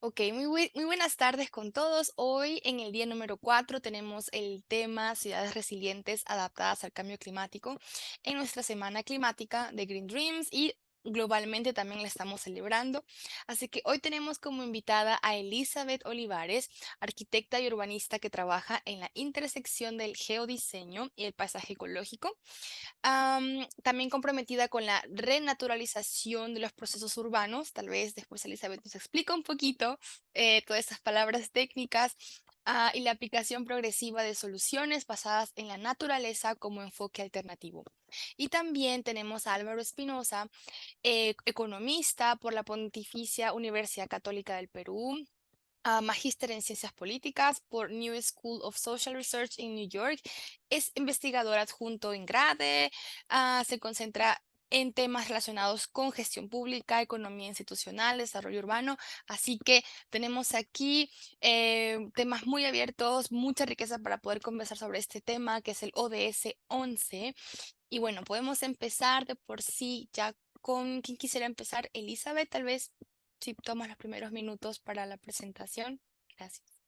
Ok, muy buenas tardes con todos. Hoy en el día número 4 tenemos el tema ciudades resilientes adaptadas al cambio climático en nuestra semana climática de Green Dreams y globalmente también la estamos celebrando. Así que hoy tenemos como invitada a Elizabeth Olivares, arquitecta y urbanista que trabaja en la intersección del geodiseño y el paisaje ecológico. También comprometida con la renaturalización de los procesos urbanos. Tal vez después Elizabeth nos explica un poquito todas estas palabras técnicas y la aplicación progresiva de soluciones basadas en la naturaleza como enfoque alternativo. Y también tenemos a Álvaro Espinosa, economista por la Pontificia Universidad Católica del Perú, magíster en ciencias políticas por New School of Social Research en New York. Es investigador adjunto en GRADE. Se concentra en temas relacionados con gestión pública, economía institucional, desarrollo urbano. Así que tenemos aquí temas muy abiertos, mucha riqueza para poder conversar sobre este tema, que es el ODS 11. Y bueno, podemos empezar de por sí ya con quien quisiera empezar. Elizabeth, tal vez si tomas los primeros minutos para la presentación. Gracias.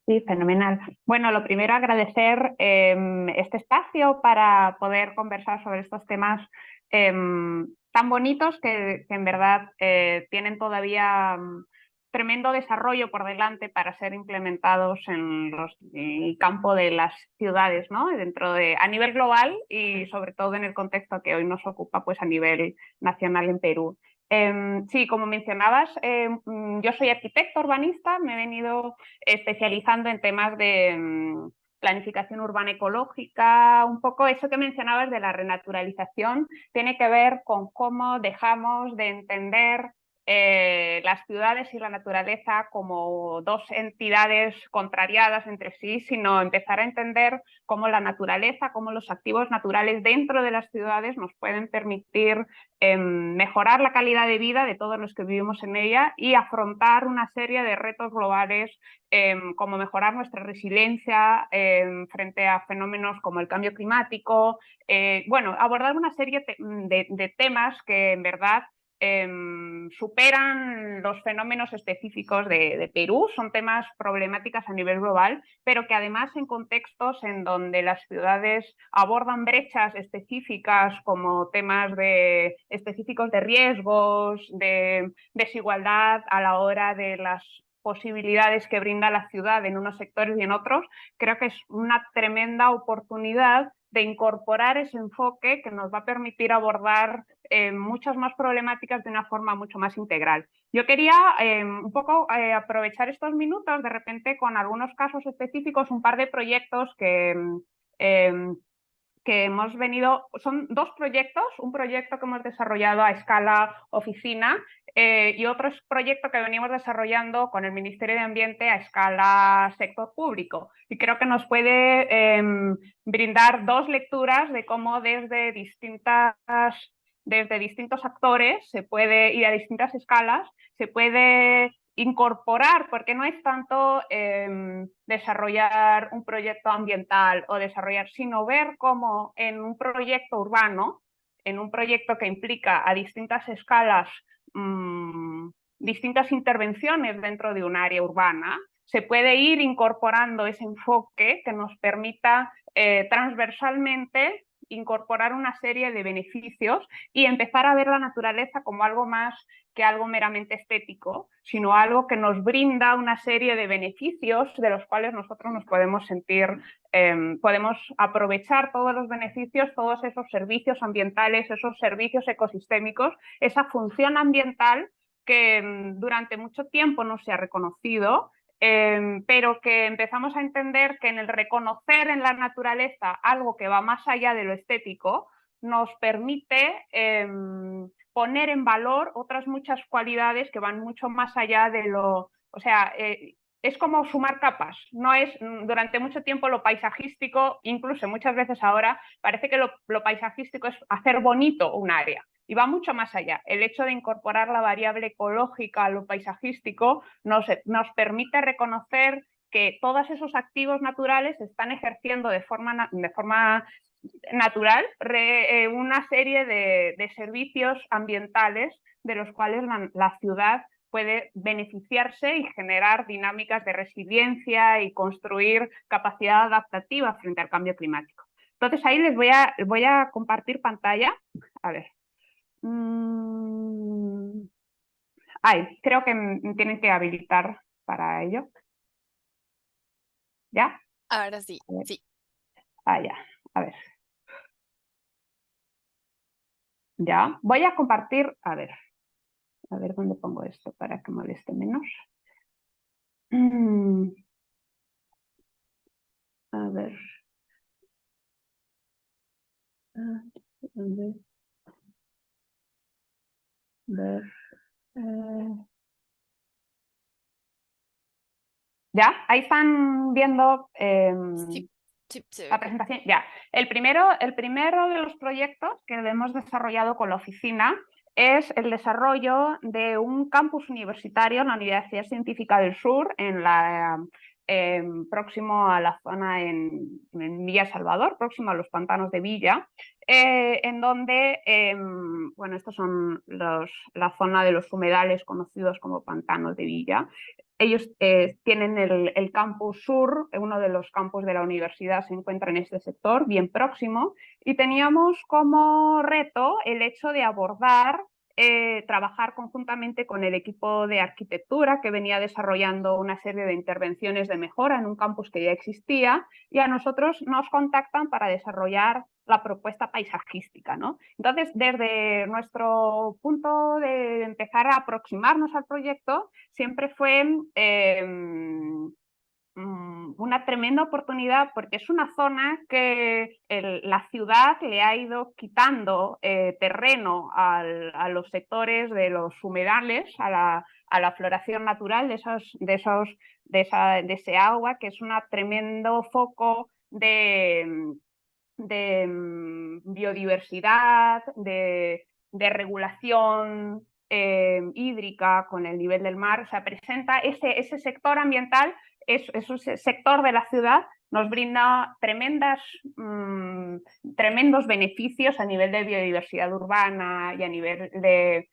Sí, fenomenal. Bueno, lo primero agradecer este espacio para poder conversar sobre estos temas tan bonitos que en verdad tienen todavía tremendo desarrollo por delante para ser implementados en el campo de las ciudades, ¿no? A nivel global y sobre todo en el contexto que hoy nos ocupa, pues a nivel nacional en Perú. Sí, como mencionabas, yo soy arquitecto urbanista, me he venido especializando en temas de planificación urbana ecológica. Un poco eso que mencionabas de la renaturalización tiene que ver con cómo dejamos de entender las ciudades y la naturaleza como dos entidades contrariadas entre sí, sino empezar a entender cómo la naturaleza, cómo los activos naturales dentro de las ciudades nos pueden permitir mejorar la calidad de vida de todos los que vivimos en ella y afrontar una serie de retos globales como mejorar nuestra resiliencia frente a fenómenos como el cambio climático, bueno, abordar una serie de temas que en verdad superan los fenómenos específicos de Perú, son temas problemáticas a nivel global, pero que además en contextos en donde las ciudades abordan brechas específicas como temas específicos de riesgos, de desigualdad a la hora de las posibilidades que brinda la ciudad en unos sectores y en otros, creo que es una tremenda oportunidad de incorporar ese enfoque que nos va a permitir abordar muchas más problemáticas de una forma mucho más integral. Yo quería un poco aprovechar estos minutos de repente con algunos casos específicos, un par de proyectos eh, que hemos venido, son dos proyectos, un proyecto que hemos desarrollado a escala oficina y otro proyecto que venimos desarrollando con el Ministerio de Ambiente a escala sector público. Y creo que nos puede brindar dos lecturas de cómo desde distintos actores se puede, y a distintas escalas se puede incorporar, porque no es tanto desarrollar un proyecto ambiental o desarrollar, sino ver cómo en un proyecto urbano, en un proyecto que implica a distintas escalas, distintas intervenciones dentro de un área urbana, se puede ir incorporando ese enfoque que nos permita transversalmente incorporar una serie de beneficios y empezar a ver la naturaleza como algo más que algo meramente estético, sino algo que nos brinda una serie de beneficios de los cuales nosotros nos podemos sentir, podemos aprovechar todos los beneficios, todos esos servicios ambientales, esos servicios ecosistémicos, esa función ambiental que durante mucho tiempo no se ha reconocido, pero que empezamos a entender que en el reconocer en la naturaleza algo que va más allá de lo estético, nos permite poner en valor otras muchas cualidades que van mucho más allá de lo... O sea, es como sumar capas, no es durante mucho tiempo lo paisajístico, incluso muchas veces ahora, parece que lo paisajístico es hacer bonito un área y va mucho más allá. El hecho de incorporar la variable ecológica a lo paisajístico nos permite reconocer que todos esos activos naturales están ejerciendo de forma natural una serie de servicios ambientales de los cuales la ciudad puede beneficiarse y generar dinámicas de resiliencia y construir capacidad adaptativa frente al cambio climático. Entonces ahí les voy a compartir pantalla. A ver. Creo que me tienen que habilitar para ello. ¿Ya? Ahora sí, sí. Ya. A ver. Ya. Voy a compartir, a ver dónde pongo esto para que moleste menos. A ver. Ver. ¿Ya? Ahí están viendo Sí, sí, se ve la bien. presentación. Ya. El primero de los proyectos que hemos desarrollado con la oficina es el desarrollo de un campus universitario en la Universidad Científica del Sur, próximo a la zona en Villa Salvador, próximo a los pantanos de Villa, en donde, bueno, estos son la zona de los humedales conocidos como pantanos de Villa. Ellos tienen el campus sur, uno de los campus de la universidad se encuentra en este sector, bien próximo, y teníamos como reto el hecho de abordar, trabajar conjuntamente con el equipo de arquitectura que venía desarrollando una serie de intervenciones de mejora en un campus que ya existía, y a nosotros nos contactan para desarrollar la propuesta paisajística, ¿no? Entonces, desde nuestro punto de empezar a aproximarnos al proyecto, siempre fue una tremenda oportunidad porque es una zona que la ciudad le ha ido quitando terreno a los sectores de los humedales, a la floración natural de ese agua, que es un tremendo foco de biodiversidad, de regulación hídrica con el nivel del mar. O sea, presenta ese sector ambiental, ese sector de la ciudad nos brinda tremendos beneficios a nivel de biodiversidad urbana y a nivel de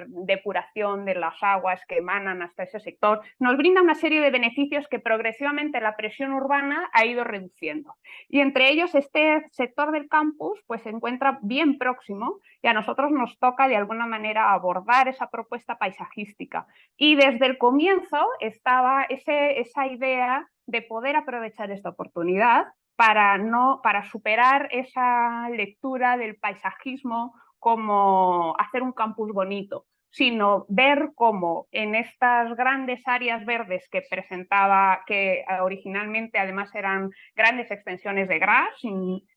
depuración de las aguas que emanan hasta ese sector. Nos brinda una serie de beneficios que progresivamente la presión urbana ha ido reduciendo. Y entre ellos este sector del campus pues se encuentra bien próximo y a nosotros nos toca de alguna manera abordar esa propuesta paisajística. Y desde el comienzo estaba esa idea de poder aprovechar esta oportunidad para superar esa lectura del paisajismo como hacer un campus bonito, sino ver cómo en estas grandes áreas verdes que presentaba, que originalmente además eran grandes extensiones de gras,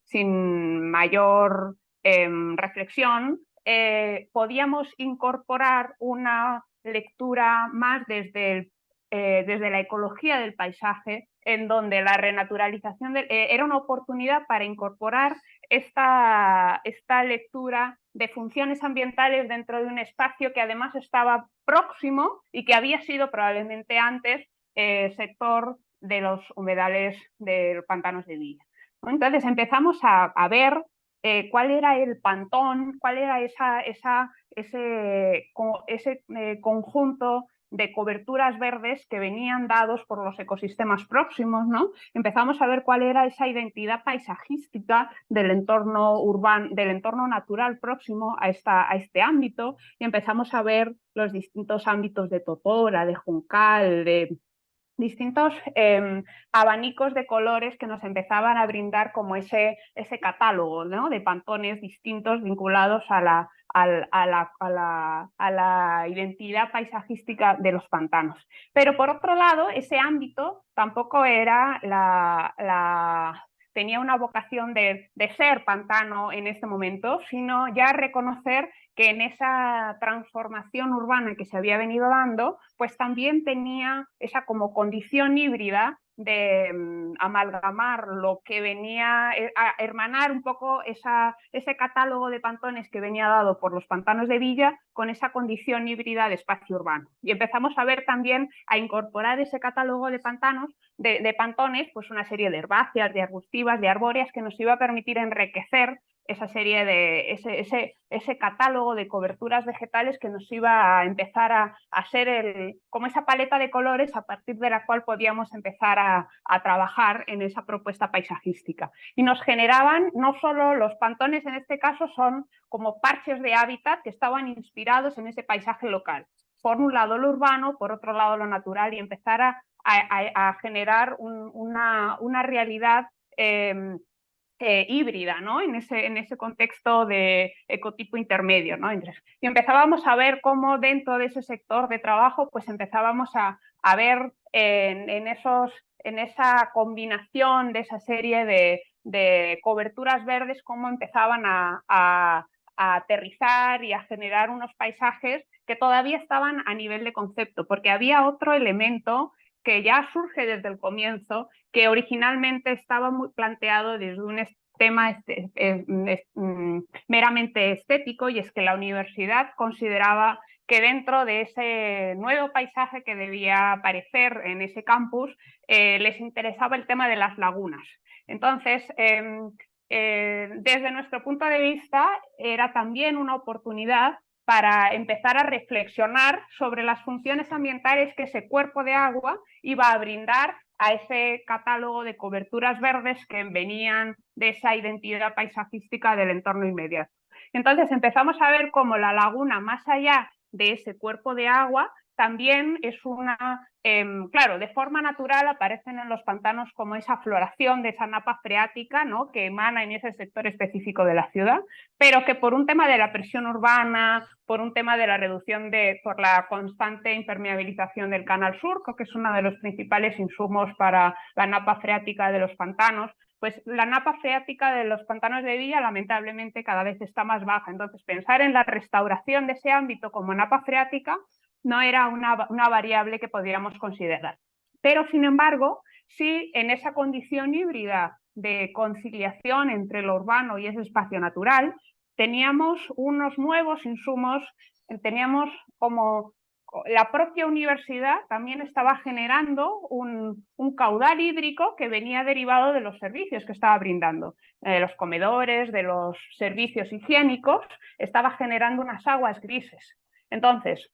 sin mayor reflexión, podíamos incorporar una lectura más desde la ecología del paisaje, en donde la renaturalización era una oportunidad para incorporar esta lectura de funciones ambientales dentro de un espacio que además estaba próximo y que había sido probablemente antes sector de los humedales de los pantanos de Villa, ¿no? Entonces empezamos a ver cuál era el pantón, cuál era ese conjunto de coberturas verdes que venían dados por los ecosistemas próximos, ¿no? Empezamos a ver cuál era esa identidad paisajística del entorno urbano, del entorno natural próximo a este ámbito, y empezamos a ver los distintos ámbitos de totora, de juncal, de distintos abanicos de colores que nos empezaban a brindar como ese catálogo, ¿no? De pantones distintos vinculados a la identidad paisajística de los pantanos. Pero por otro lado, ese ámbito tampoco era tenía una vocación de ser pantano en este momento, sino ya reconocer que en esa transformación urbana que se había venido dando, pues también tenía esa como condición híbrida de amalgamar lo que venía a hermanar un poco ese catálogo de pantones que venía dado por los pantanos de Villa con esa condición híbrida de espacio urbano. Y empezamos a ver también, a incorporar ese catálogo de pantanos, de pantones, pues una serie de herbáceas, de arbustivas, de arbóreas que nos iba a permitir enriquecer esa serie de ese catálogo de coberturas vegetales que nos iba a empezar a ser como esa paleta de colores a partir de la cual podíamos empezar a trabajar en esa propuesta paisajística. Y nos generaban, no solo los pantones en este caso son como parches de hábitat que estaban inspirados en ese paisaje local. Por un lado lo urbano, por otro lado lo natural, y empezar a generar una realidad híbrida, ¿no? En ese contexto de ecotipo intermedio, ¿no? Y empezábamos a ver cómo dentro de ese sector de trabajo pues empezábamos a ver en esa combinación de esa serie de coberturas verdes cómo empezaban a aterrizar y a generar unos paisajes que todavía estaban a nivel de concepto, porque había otro elemento que ya surge desde el comienzo, que originalmente estaba muy planteado desde un tema meramente estético, y es que la universidad consideraba que dentro de ese nuevo paisaje que debía aparecer en ese campus, les interesaba el tema de las lagunas. Entonces, desde nuestro punto de vista, era también una oportunidad para empezar a reflexionar sobre las funciones ambientales que ese cuerpo de agua iba a brindar a ese catálogo de coberturas verdes que venían de esa identidad paisajística del entorno inmediato. Entonces empezamos a ver cómo la laguna, más allá de ese cuerpo de agua, también es claro, de forma natural aparecen en los pantanos como esa floración de esa napa freática, ¿no? Que emana en ese sector específico de la ciudad, pero que por un tema de la presión urbana, por un tema de la reducción por la constante impermeabilización del Canal Surco, que es uno de los principales insumos para la napa freática de los pantanos, pues la napa freática de los pantanos de Villa lamentablemente cada vez está más baja. Entonces pensar en la restauración de ese ámbito como napa freática no era una variable que podríamos considerar. Pero sin embargo, sí en esa condición híbrida de conciliación entre lo urbano y ese espacio natural, teníamos unos nuevos insumos, teníamos como la propia universidad también estaba generando un caudal hídrico que venía derivado de los servicios que estaba brindando, de los comedores, de los servicios higiénicos, estaba generando unas aguas grises. Entonces,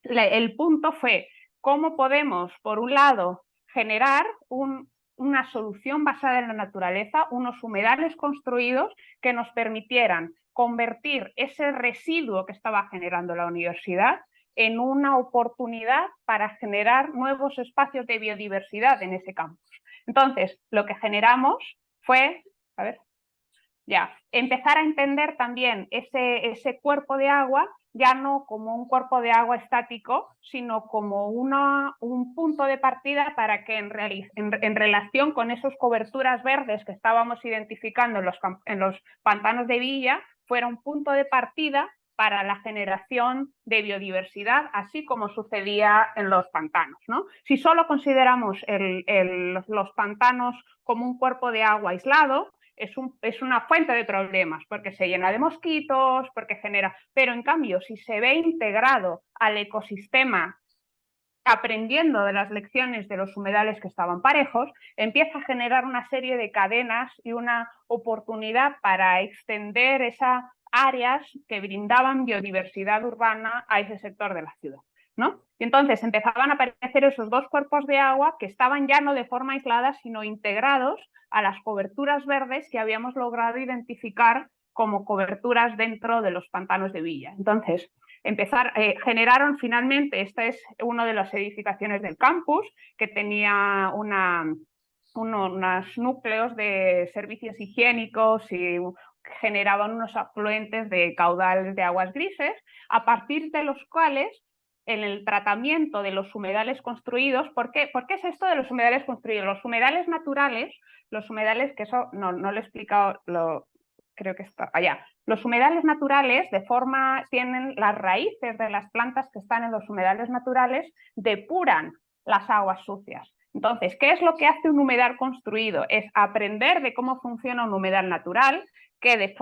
el punto fue cómo podemos, por un lado, generar una solución basada en la naturaleza, unos humedales construidos que nos permitieran convertir ese residuo que estaba generando la universidad en una oportunidad para generar nuevos espacios de biodiversidad en ese campus. Entonces, lo que generamos fue, empezar a entender también ese cuerpo de agua ya no como un cuerpo de agua estático, sino como un punto de partida para que en relación con esas coberturas verdes que estábamos identificando en los pantanos de Villa, fuera un punto de partida para la generación de biodiversidad, así como sucedía en los pantanos, ¿no? Si solo consideramos los pantanos como un cuerpo de agua aislado, es una fuente de problemas, porque se llena de mosquitos, porque genera... Pero en cambio, si se ve integrado al ecosistema, aprendiendo de las lecciones de los humedales que estaban parejos, empieza a generar una serie de cadenas y una oportunidad para extender esas áreas que brindaban biodiversidad urbana a ese sector de la ciudad, ¿no? Y entonces empezaban a aparecer esos dos cuerpos de agua que estaban ya no de forma aislada, sino integrados a las coberturas verdes que habíamos logrado identificar como coberturas dentro de los pantanos de Villa. Entonces, generaron finalmente, esta es una de las edificaciones del campus, que tenía unos núcleos de servicios higiénicos y generaban unos afluentes de caudales de aguas grises, a partir de los cuales en el tratamiento de los humedales construidos, ¿por qué es esto de los humedales construidos? Los humedales naturales, los humedales, que eso no lo he explicado, creo que está allá. Los humedales naturales tienen las raíces de las plantas que están en los humedales naturales, depuran las aguas sucias. Entonces, ¿qué es lo que hace un humedal construido? Es aprender de cómo funciona un humedal natural, que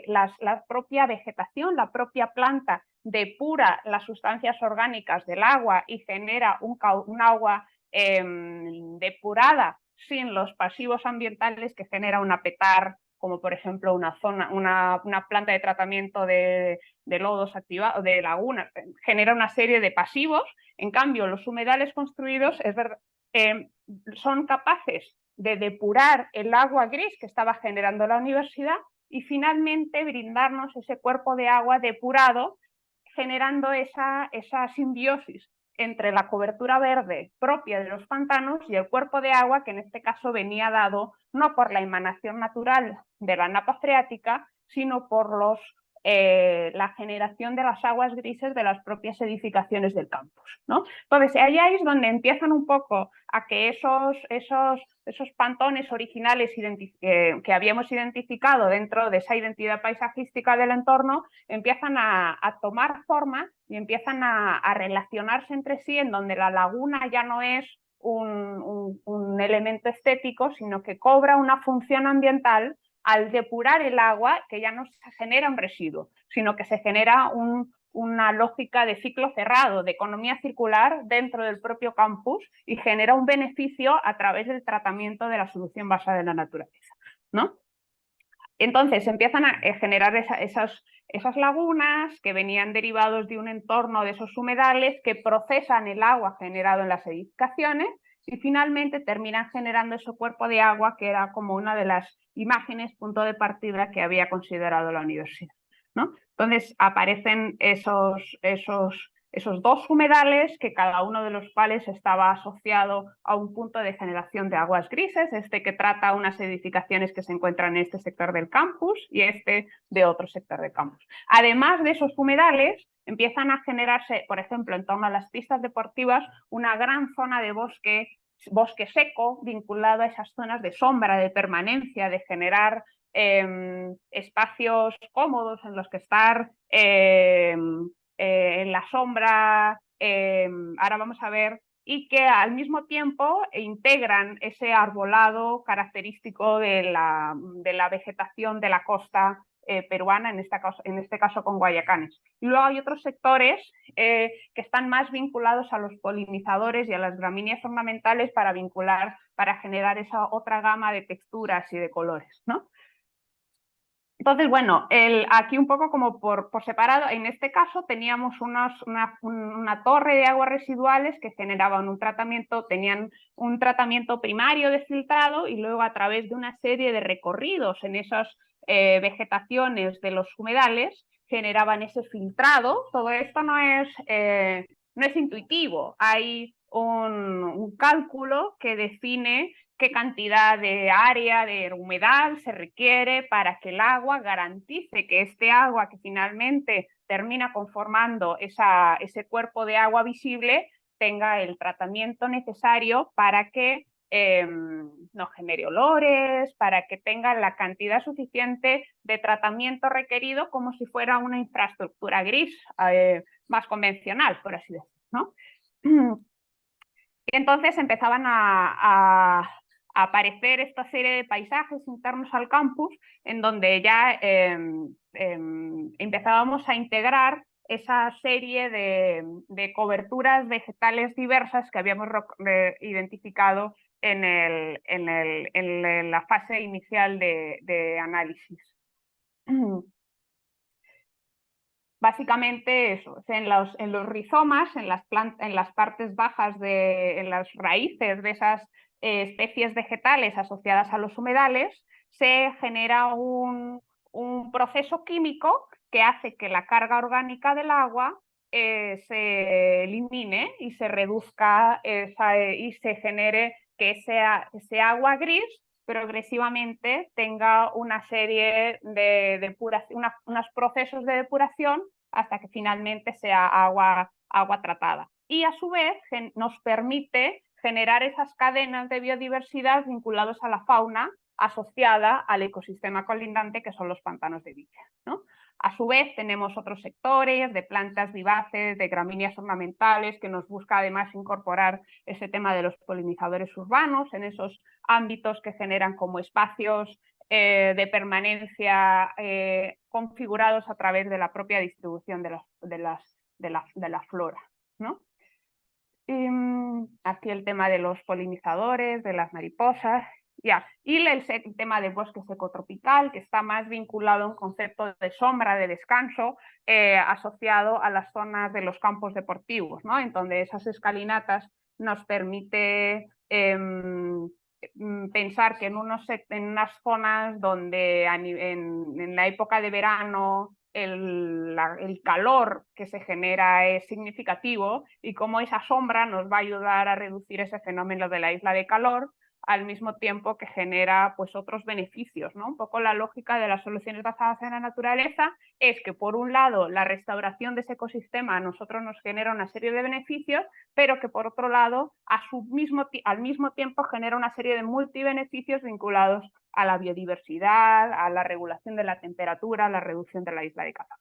la propia vegetación, la propia planta depura las sustancias orgánicas del agua y genera un agua depurada sin los pasivos ambientales que genera una petar como por ejemplo una planta de tratamiento de lodos activados, de lagunas, genera una serie de pasivos. En cambio, los humedales construidos es verdad, son capaces de depurar el agua gris que estaba generando la universidad y finalmente brindarnos ese cuerpo de agua depurado, generando esa simbiosis entre la cobertura verde propia de los pantanos y el cuerpo de agua que en este caso venía dado no por la emanación natural de la napa freática, sino por la generación de las aguas grises de las propias edificaciones del campus, ¿no? Entonces, allá es donde empiezan un poco a que esos pantones originales que habíamos identificado dentro de esa identidad paisajística del entorno empiezan a tomar forma y empiezan a relacionarse entre sí, en donde la laguna ya no es un elemento estético, sino que cobra una función ambiental al depurar el agua, que ya no se genera un residuo, sino que se genera una lógica de ciclo cerrado, de economía circular dentro del propio campus y genera un beneficio a través del tratamiento de la solución basada en la naturaleza, ¿no? Entonces empiezan a generar esas lagunas que venían derivados de un entorno de esos humedales que procesan el agua generado en las edificaciones y finalmente terminan generando ese cuerpo de agua que era como una de las imágenes, punto de partida que había considerado la universidad, ¿no? Entonces aparecen esos dos humedales, que cada uno de los cuales estaba asociado a un punto de generación de aguas grises, este que trata unas edificaciones que se encuentran en este sector del campus y este de otro sector del campus. Además de esos humedales, empiezan a generarse, por ejemplo, en torno a las pistas deportivas, una gran zona de bosque seco vinculado a esas zonas de sombra, de permanencia, de generar espacios cómodos en los que estar en la sombra, ahora vamos a ver, y que al mismo tiempo integran ese arbolado característico de la vegetación de la costa peruana, en este caso con guayacanes. Y luego hay otros sectores que están más vinculados a los polinizadores y a las gramíneas ornamentales para generar esa otra gama de texturas y de colores, ¿no? Entonces, bueno, aquí un poco como por separado, en este caso teníamos una torre de aguas residuales que generaban tenían un tratamiento primario de filtrado y luego a través de una serie de recorridos en esas vegetaciones de los humedales generaban ese filtrado. Todo esto no es intuitivo, hay un cálculo que define qué cantidad de área de humedad se requiere para que el agua garantice que este agua que finalmente termina conformando ese cuerpo de agua visible tenga el tratamiento necesario para que no genere olores, para que tenga la cantidad suficiente de tratamiento requerido como si fuera una infraestructura gris más convencional, por así decirlo, ¿no? Y entonces empezaban a aparecer esta serie de paisajes internos al campus en donde ya empezábamos a integrar esa serie de coberturas vegetales diversas que habíamos identificado en la fase inicial de análisis. Básicamente eso, en los rizomas, en las partes bajas, en las raíces de esas especies vegetales asociadas a los humedales, se genera un proceso químico que hace que la carga orgánica del agua se elimine y se reduzca y se genere que ese agua gris progresivamente tenga una serie de depuración, unos procesos de depuración hasta que finalmente sea agua tratada. Y a su vez nos permite generar esas cadenas de biodiversidad vinculados a la fauna asociada al ecosistema colindante que son los pantanos de villa, ¿no? A su vez tenemos otros sectores de plantas vivaces, de gramíneas ornamentales, que nos busca además incorporar ese tema de los polinizadores urbanos en esos ámbitos que generan como espacios de permanencia configurados a través de la propia distribución de la flora, ¿no? Aquí el tema de los polinizadores, de las mariposas Ya. Y el tema del bosque secotropical, que está más vinculado a un concepto de sombra, de descanso, asociado a las zonas de los campos deportivos, ¿no? En donde esas escalinatas nos permite pensar que en unas zonas donde en la época de verano el calor que se genera es significativo y cómo esa sombra nos va a ayudar a reducir ese fenómeno de la isla de calor, al mismo tiempo que genera pues otros beneficios, ¿no? Un poco la lógica de las soluciones basadas en la naturaleza es que, por un lado, la restauración de ese ecosistema a nosotros nos genera una serie de beneficios, pero que, por otro lado, al mismo tiempo genera una serie de multibeneficios vinculados a la biodiversidad, a la regulación de la temperatura, a la reducción de la isla de calor.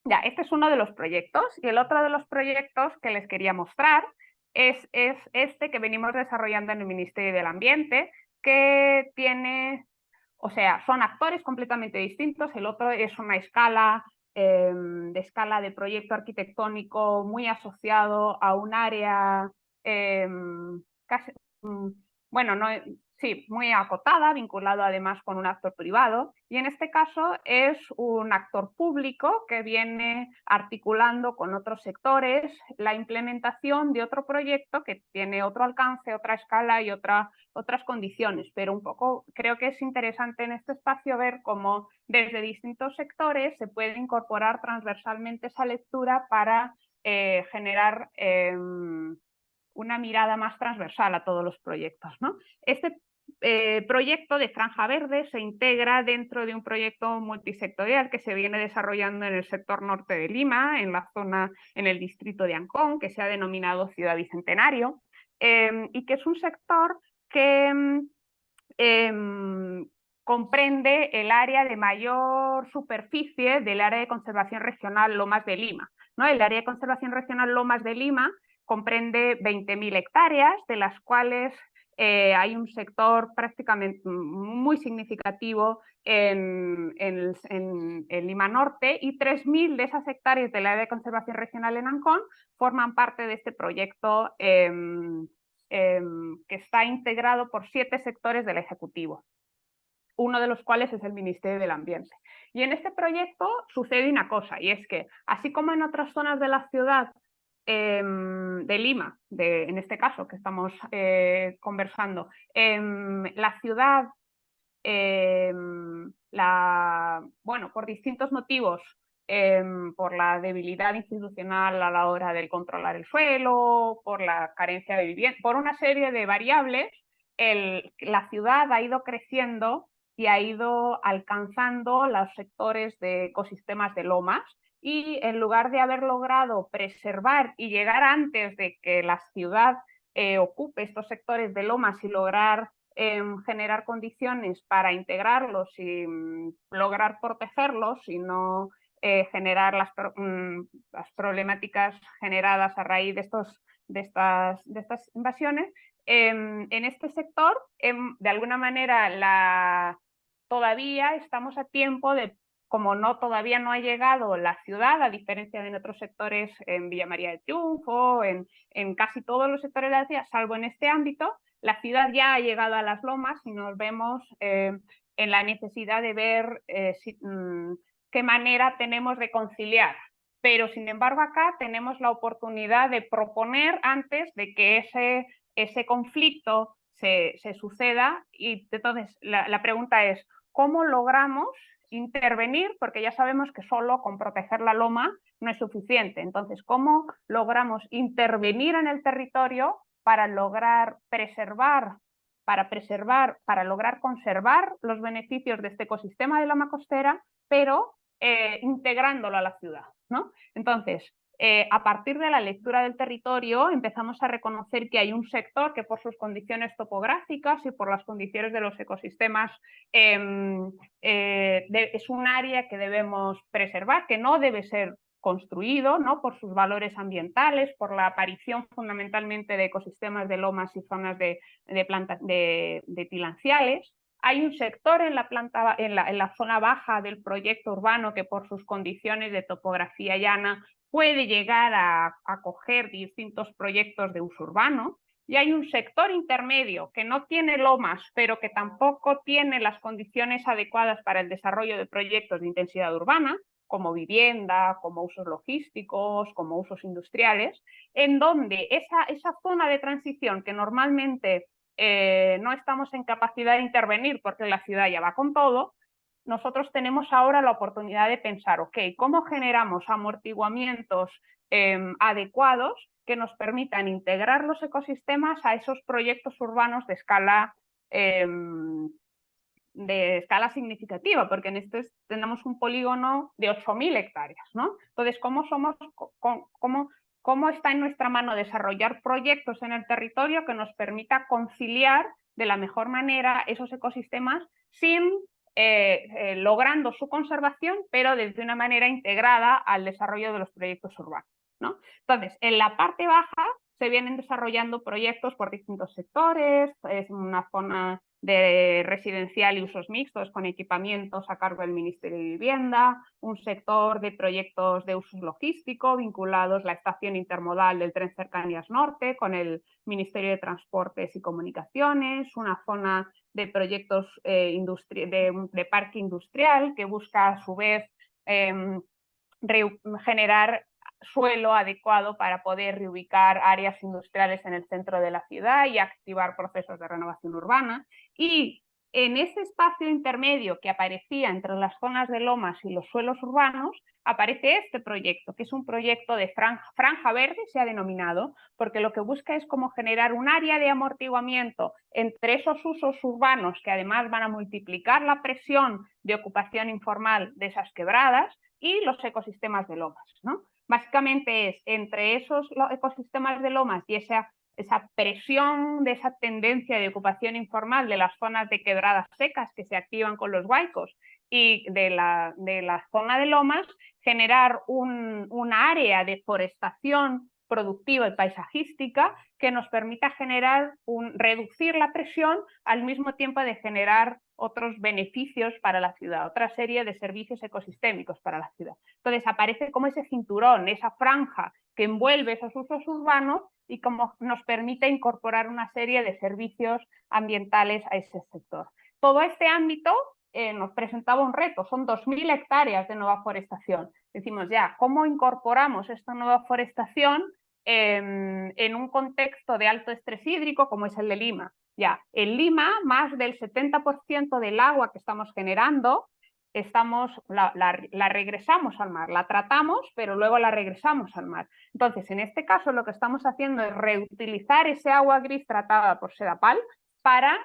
Ya, este es uno de los proyectos, y el otro de los proyectos que les quería mostrar es este que venimos desarrollando en el Ministerio del Ambiente, que tiene, o sea, son actores completamente distintos. El otro es una escala de proyecto arquitectónico muy asociado a un área casi, bueno, no, sí, muy acotada, vinculado además con un actor privado, y en este caso es un actor público que viene articulando con otros sectores la implementación de otro proyecto que tiene otro alcance, otra escala y otras condiciones, pero un poco creo que es interesante en este espacio ver cómo desde distintos sectores se puede incorporar transversalmente esa lectura para generar una mirada más transversal a todos los proyectos, ¿no? Este proyecto de Franja Verde se integra dentro de un proyecto multisectorial que se viene desarrollando en el sector norte de Lima, en la zona, en el distrito de Ancón, que se ha denominado Ciudad Bicentenario, y que es un sector que comprende el área de mayor superficie del área de conservación regional Lomas de Lima, ¿no? El área de conservación regional Lomas de Lima comprende 20.000 hectáreas, de las cuales hay un sector prácticamente muy significativo en Lima Norte, y 3.000 de esas hectáreas del área de conservación regional en Ancón forman parte de este proyecto que está integrado por 7 sectores del Ejecutivo, uno de los cuales es el Ministerio del Ambiente. Y en este proyecto sucede una cosa, y es que, así como en otras zonas de la ciudad de Lima, en este caso que estamos conversando, la ciudad, bueno, por distintos motivos, por la debilidad institucional a la hora de controlar el suelo, por la carencia de vivienda, por una serie de variables, la ciudad ha ido creciendo y ha ido alcanzando los sectores de ecosistemas de lomas, y en lugar de haber logrado preservar y llegar antes de que la ciudad ocupe estos sectores de lomas y lograr generar condiciones para integrarlos y lograr protegerlos y no generar las problemáticas generadas a raíz de estas invasiones, en este sector, de alguna manera, todavía estamos a tiempo de, como todavía no ha llegado la ciudad, a diferencia de en otros sectores, en Villa María de Triunfo, en casi todos los sectores de la ciudad, salvo en este ámbito, la ciudad ya ha llegado a las lomas y nos vemos en la necesidad de ver qué manera tenemos de conciliar. Pero, sin embargo, acá tenemos la oportunidad de proponer antes de que ese conflicto se suceda, y entonces la pregunta es, ¿cómo logramos intervenir? Porque ya sabemos que solo con proteger la loma no es suficiente. Entonces, ¿cómo logramos intervenir en el territorio para lograr para lograr conservar los beneficios de este ecosistema de loma costera, pero integrándolo a la ciudad, ¿no? Entonces, a partir de la lectura del territorio empezamos a reconocer que hay un sector que, por sus condiciones topográficas y por las condiciones de los ecosistemas, es un área que debemos preservar, que no debe ser construido, ¿no? Por sus valores ambientales, por la aparición fundamentalmente de ecosistemas de lomas y zonas de tilanciales. Hay un sector en la zona baja del proyecto urbano que, por sus condiciones de topografía llana, puede llegar a acoger distintos proyectos de uso urbano, y hay un sector intermedio que no tiene lomas, pero que tampoco tiene las condiciones adecuadas para el desarrollo de proyectos de intensidad urbana, como vivienda, como usos logísticos, como usos industriales, en donde esa zona de transición que normalmente no estamos en capacidad de intervenir porque la ciudad ya va con todo, nosotros tenemos ahora la oportunidad de pensar, ok, ¿cómo generamos amortiguamientos adecuados que nos permitan integrar los ecosistemas a esos proyectos urbanos de escala significativa? Porque en este tenemos un polígono de 8.000 hectáreas, ¿no? Entonces, ¿cómo está en nuestra mano desarrollar proyectos en el territorio que nos permita conciliar de la mejor manera esos ecosistemas sin logrando su conservación, pero desde una manera integrada al desarrollo de los proyectos urbanos, ¿no? Entonces, en la parte baja se vienen desarrollando proyectos por distintos sectores, es una zona de residencial y usos mixtos con equipamientos a cargo del Ministerio de Vivienda, un sector de proyectos de usos logístico vinculados a la estación intermodal del Tren Cercanías Norte con el Ministerio de Transportes y Comunicaciones, una zona de proyectos de parque industrial que busca a su vez generar suelo adecuado para poder reubicar áreas industriales en el centro de la ciudad y activar procesos de renovación urbana. Y en ese espacio intermedio que aparecía entre las zonas de lomas y los suelos urbanos, aparece este proyecto, que es un proyecto de franja verde, se ha denominado, porque lo que busca es como generar un área de amortiguamiento entre esos usos urbanos que además van a multiplicar la presión de ocupación informal de esas quebradas y los ecosistemas de lomas, ¿no? Básicamente es entre esos ecosistemas de lomas y esa presión de esa tendencia de ocupación informal de las zonas de quebradas secas que se activan con los huaicos y de la zona de lomas, generar una área de forestación productiva y paisajística que nos permita reducir la presión al mismo tiempo de generar otros beneficios para la ciudad, otra serie de servicios ecosistémicos para la ciudad. Entonces aparece como ese cinturón, esa franja que envuelve esos usos urbanos y como nos permite incorporar una serie de servicios ambientales a ese sector. Todo este ámbito nos presentaba un reto, son 2.000 hectáreas de nueva forestación. Decimos ya, ¿cómo incorporamos esta nueva forestación en un contexto de alto estrés hídrico como es el de Lima? Ya, en Lima, más del 70% del agua que estamos generando, la regresamos al mar, la tratamos, pero luego la regresamos al mar. Entonces, en este caso, lo que estamos haciendo es reutilizar ese agua gris tratada por Sedapal para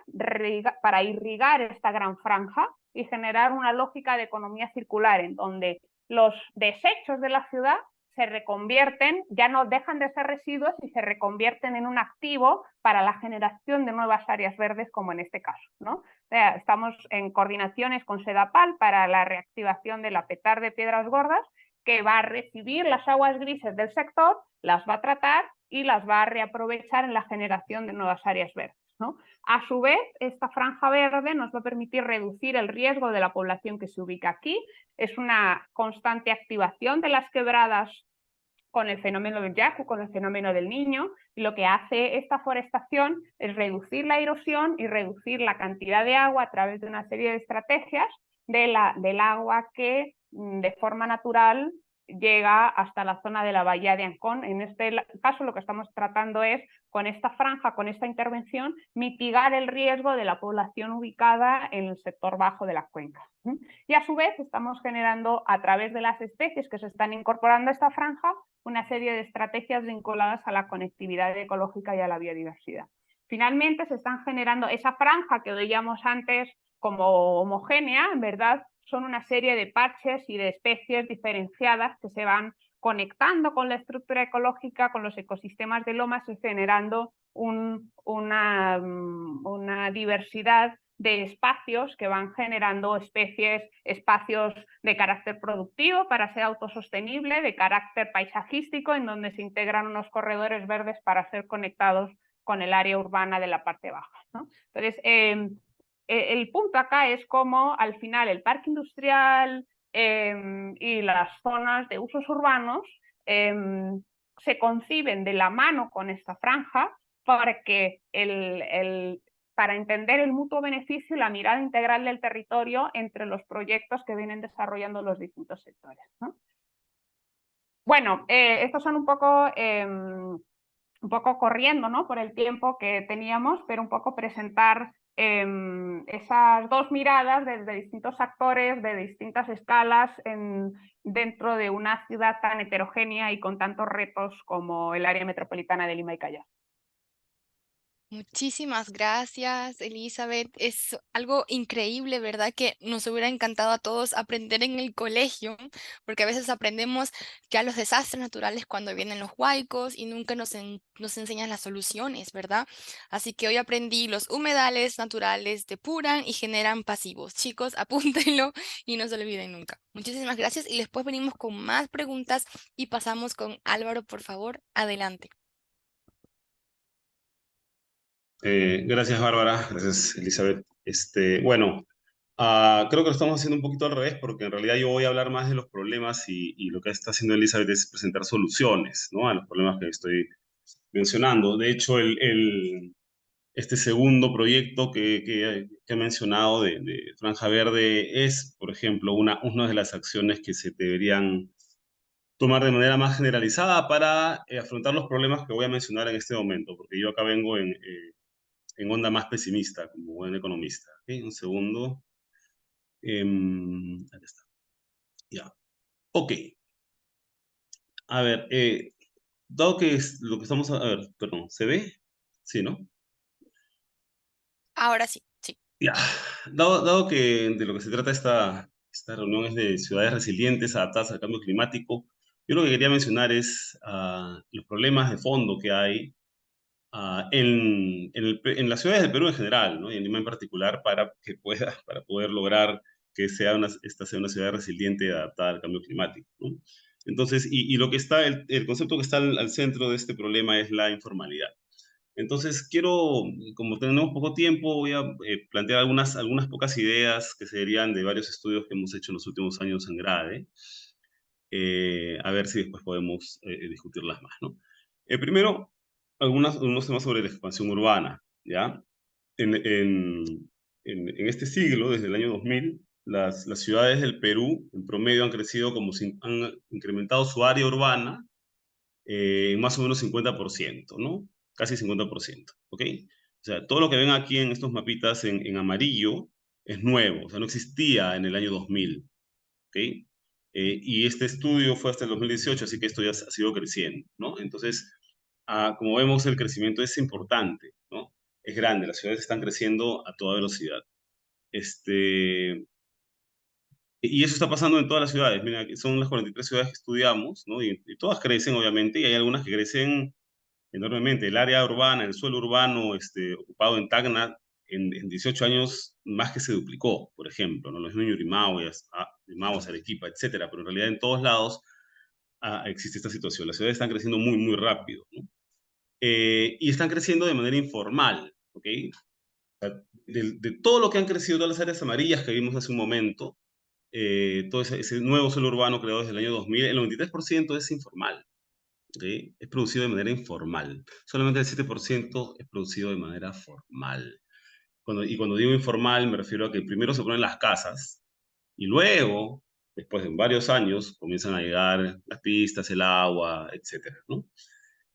irrigar esta gran franja y generar una lógica de economía circular en donde los desechos de la ciudad se reconvierten, ya no dejan de ser residuos y se reconvierten en un activo para la generación de nuevas áreas verdes, como en este caso, ¿no? O sea, estamos en coordinaciones con Sedapal para la reactivación de la Petar de Piedras Gordas, que va a recibir las aguas grises del sector, las va a tratar y las va a reaprovechar en la generación de nuevas áreas verdes, ¿no? A su vez, esta franja verde nos va a permitir reducir el riesgo de la población que se ubica aquí. Es una constante activación de las quebradas con el fenómeno del Yaku, con el fenómeno del Niño, y lo que hace esta forestación es reducir la erosión y reducir la cantidad de agua a través de una serie de estrategias del agua que de forma natural llega hasta la zona de la bahía de Ancón. En este caso lo que estamos tratando es, con esta franja, con esta intervención, mitigar el riesgo de la población ubicada en el sector bajo de la cuenca. Y a su vez estamos generando, a través de las especies que se están incorporando a esta franja, una serie de estrategias vinculadas a la conectividad ecológica y a la biodiversidad. Finalmente se están generando esa franja que veíamos antes como homogénea, en verdad son una serie de parches y de especies diferenciadas que se van conectando con la estructura ecológica, con los ecosistemas de lomas y generando una diversidad de espacios que van generando espacios de carácter productivo para ser autosostenible, de carácter paisajístico, en donde se integran unos corredores verdes para ser conectados con el área urbana de la parte baja, ¿no? Entonces, el punto acá es cómo al final el parque industrial y las zonas de usos urbanos se conciben de la mano con esta franja porque para entender el mutuo beneficio y la mirada integral del territorio entre los proyectos que vienen desarrollando los distintos sectores, ¿no? Bueno, estos son un poco corriendo, ¿no?, por el tiempo que teníamos, pero un poco presentar esas dos miradas desde distintos actores, de distintas escalas, dentro de una ciudad tan heterogénea y con tantos retos como el área metropolitana de Lima y Callao. Muchísimas gracias, Elizabeth. Es algo increíble, ¿verdad? Que nos hubiera encantado a todos aprender en el colegio, porque a veces aprendemos ya los desastres naturales cuando vienen los huaicos y nunca nos enseñan las soluciones, ¿verdad? Así que hoy aprendí los humedales naturales depuran y generan pasivos. Chicos, apúntenlo y no se olviden nunca. Muchísimas gracias y después venimos con más preguntas y pasamos con Álvaro, por favor, adelante. Gracias, Bárbara. Gracias, Elizabeth. Bueno, creo que lo estamos haciendo un poquito al revés, porque en realidad yo voy a hablar más de los problemas y lo que está haciendo Elizabeth es presentar soluciones, ¿no?, a los problemas que estoy mencionando. De hecho, este segundo proyecto que he mencionado de Franja Verde es, por ejemplo, una de las acciones que se deberían tomar de manera más generalizada para afrontar los problemas que voy a mencionar en este momento, porque yo acá vengo en onda más pesimista, como buen economista. ¿Ok? Un segundo. Aquí está. Ya. Ok. A ver, dado que es lo que estamos... A ver, perdón, ¿se ve? Sí, ¿no? Ahora sí, sí. Ya. Dado que de lo que se trata esta reunión es de ciudades resilientes, adaptadas al cambio climático, yo lo que quería mencionar es los problemas de fondo que hay en las ciudades del Perú en general, ¿no?, y en Lima en particular, para poder lograr que esta sea una ciudad resiliente y adaptada al cambio climático, ¿no? Entonces, y lo que está, el concepto que está al centro de este problema es la informalidad. Entonces, como tenemos poco tiempo, voy a plantear algunas pocas ideas que se derivan de varios estudios que hemos hecho en los últimos años en GRADE, a ver si después podemos discutirlas más, ¿no? Primero, algunos temas sobre la expansión urbana, ¿ya? En, en, en este siglo, desde el año 2000, las ciudades del Perú, en promedio, han incrementado su área urbana en más o menos 50%, ¿no? Casi 50%, ¿ok? O sea, todo lo que ven aquí en estos mapitas en amarillo es nuevo, o sea, no existía en el año 2000, ¿ok? Y este estudio fue hasta el 2018, así que esto ya ha sido creciendo, ¿no? Entonces, como vemos, el crecimiento es importante, ¿no? Es grande, las ciudades están creciendo a toda velocidad. Y eso está pasando en todas las ciudades. Mira, que son las 43 ciudades que estudiamos, ¿no? Y todas crecen, obviamente, y hay algunas que crecen enormemente. El área urbana, el suelo urbano ocupado en Tacna, en 18 años más que se duplicó, por ejemplo, ¿no? Los mismos Yurimaguas, Arequipa, etcétera, pero en realidad en todos lados existe esta situación. Las ciudades están creciendo muy, muy rápido, ¿no? Y están creciendo de manera informal, ¿ok? De todo lo que han crecido, todas las áreas amarillas que vimos hace un momento, todo ese nuevo suelo urbano creado desde el año 2000, el 93% es informal, ¿ok? Es producido de manera informal. Solamente el 7% es producido de manera formal. Cuando digo informal, me refiero a que primero se ponen las casas y luego, después de varios años, comienzan a llegar las pistas, el agua, etcétera, ¿no?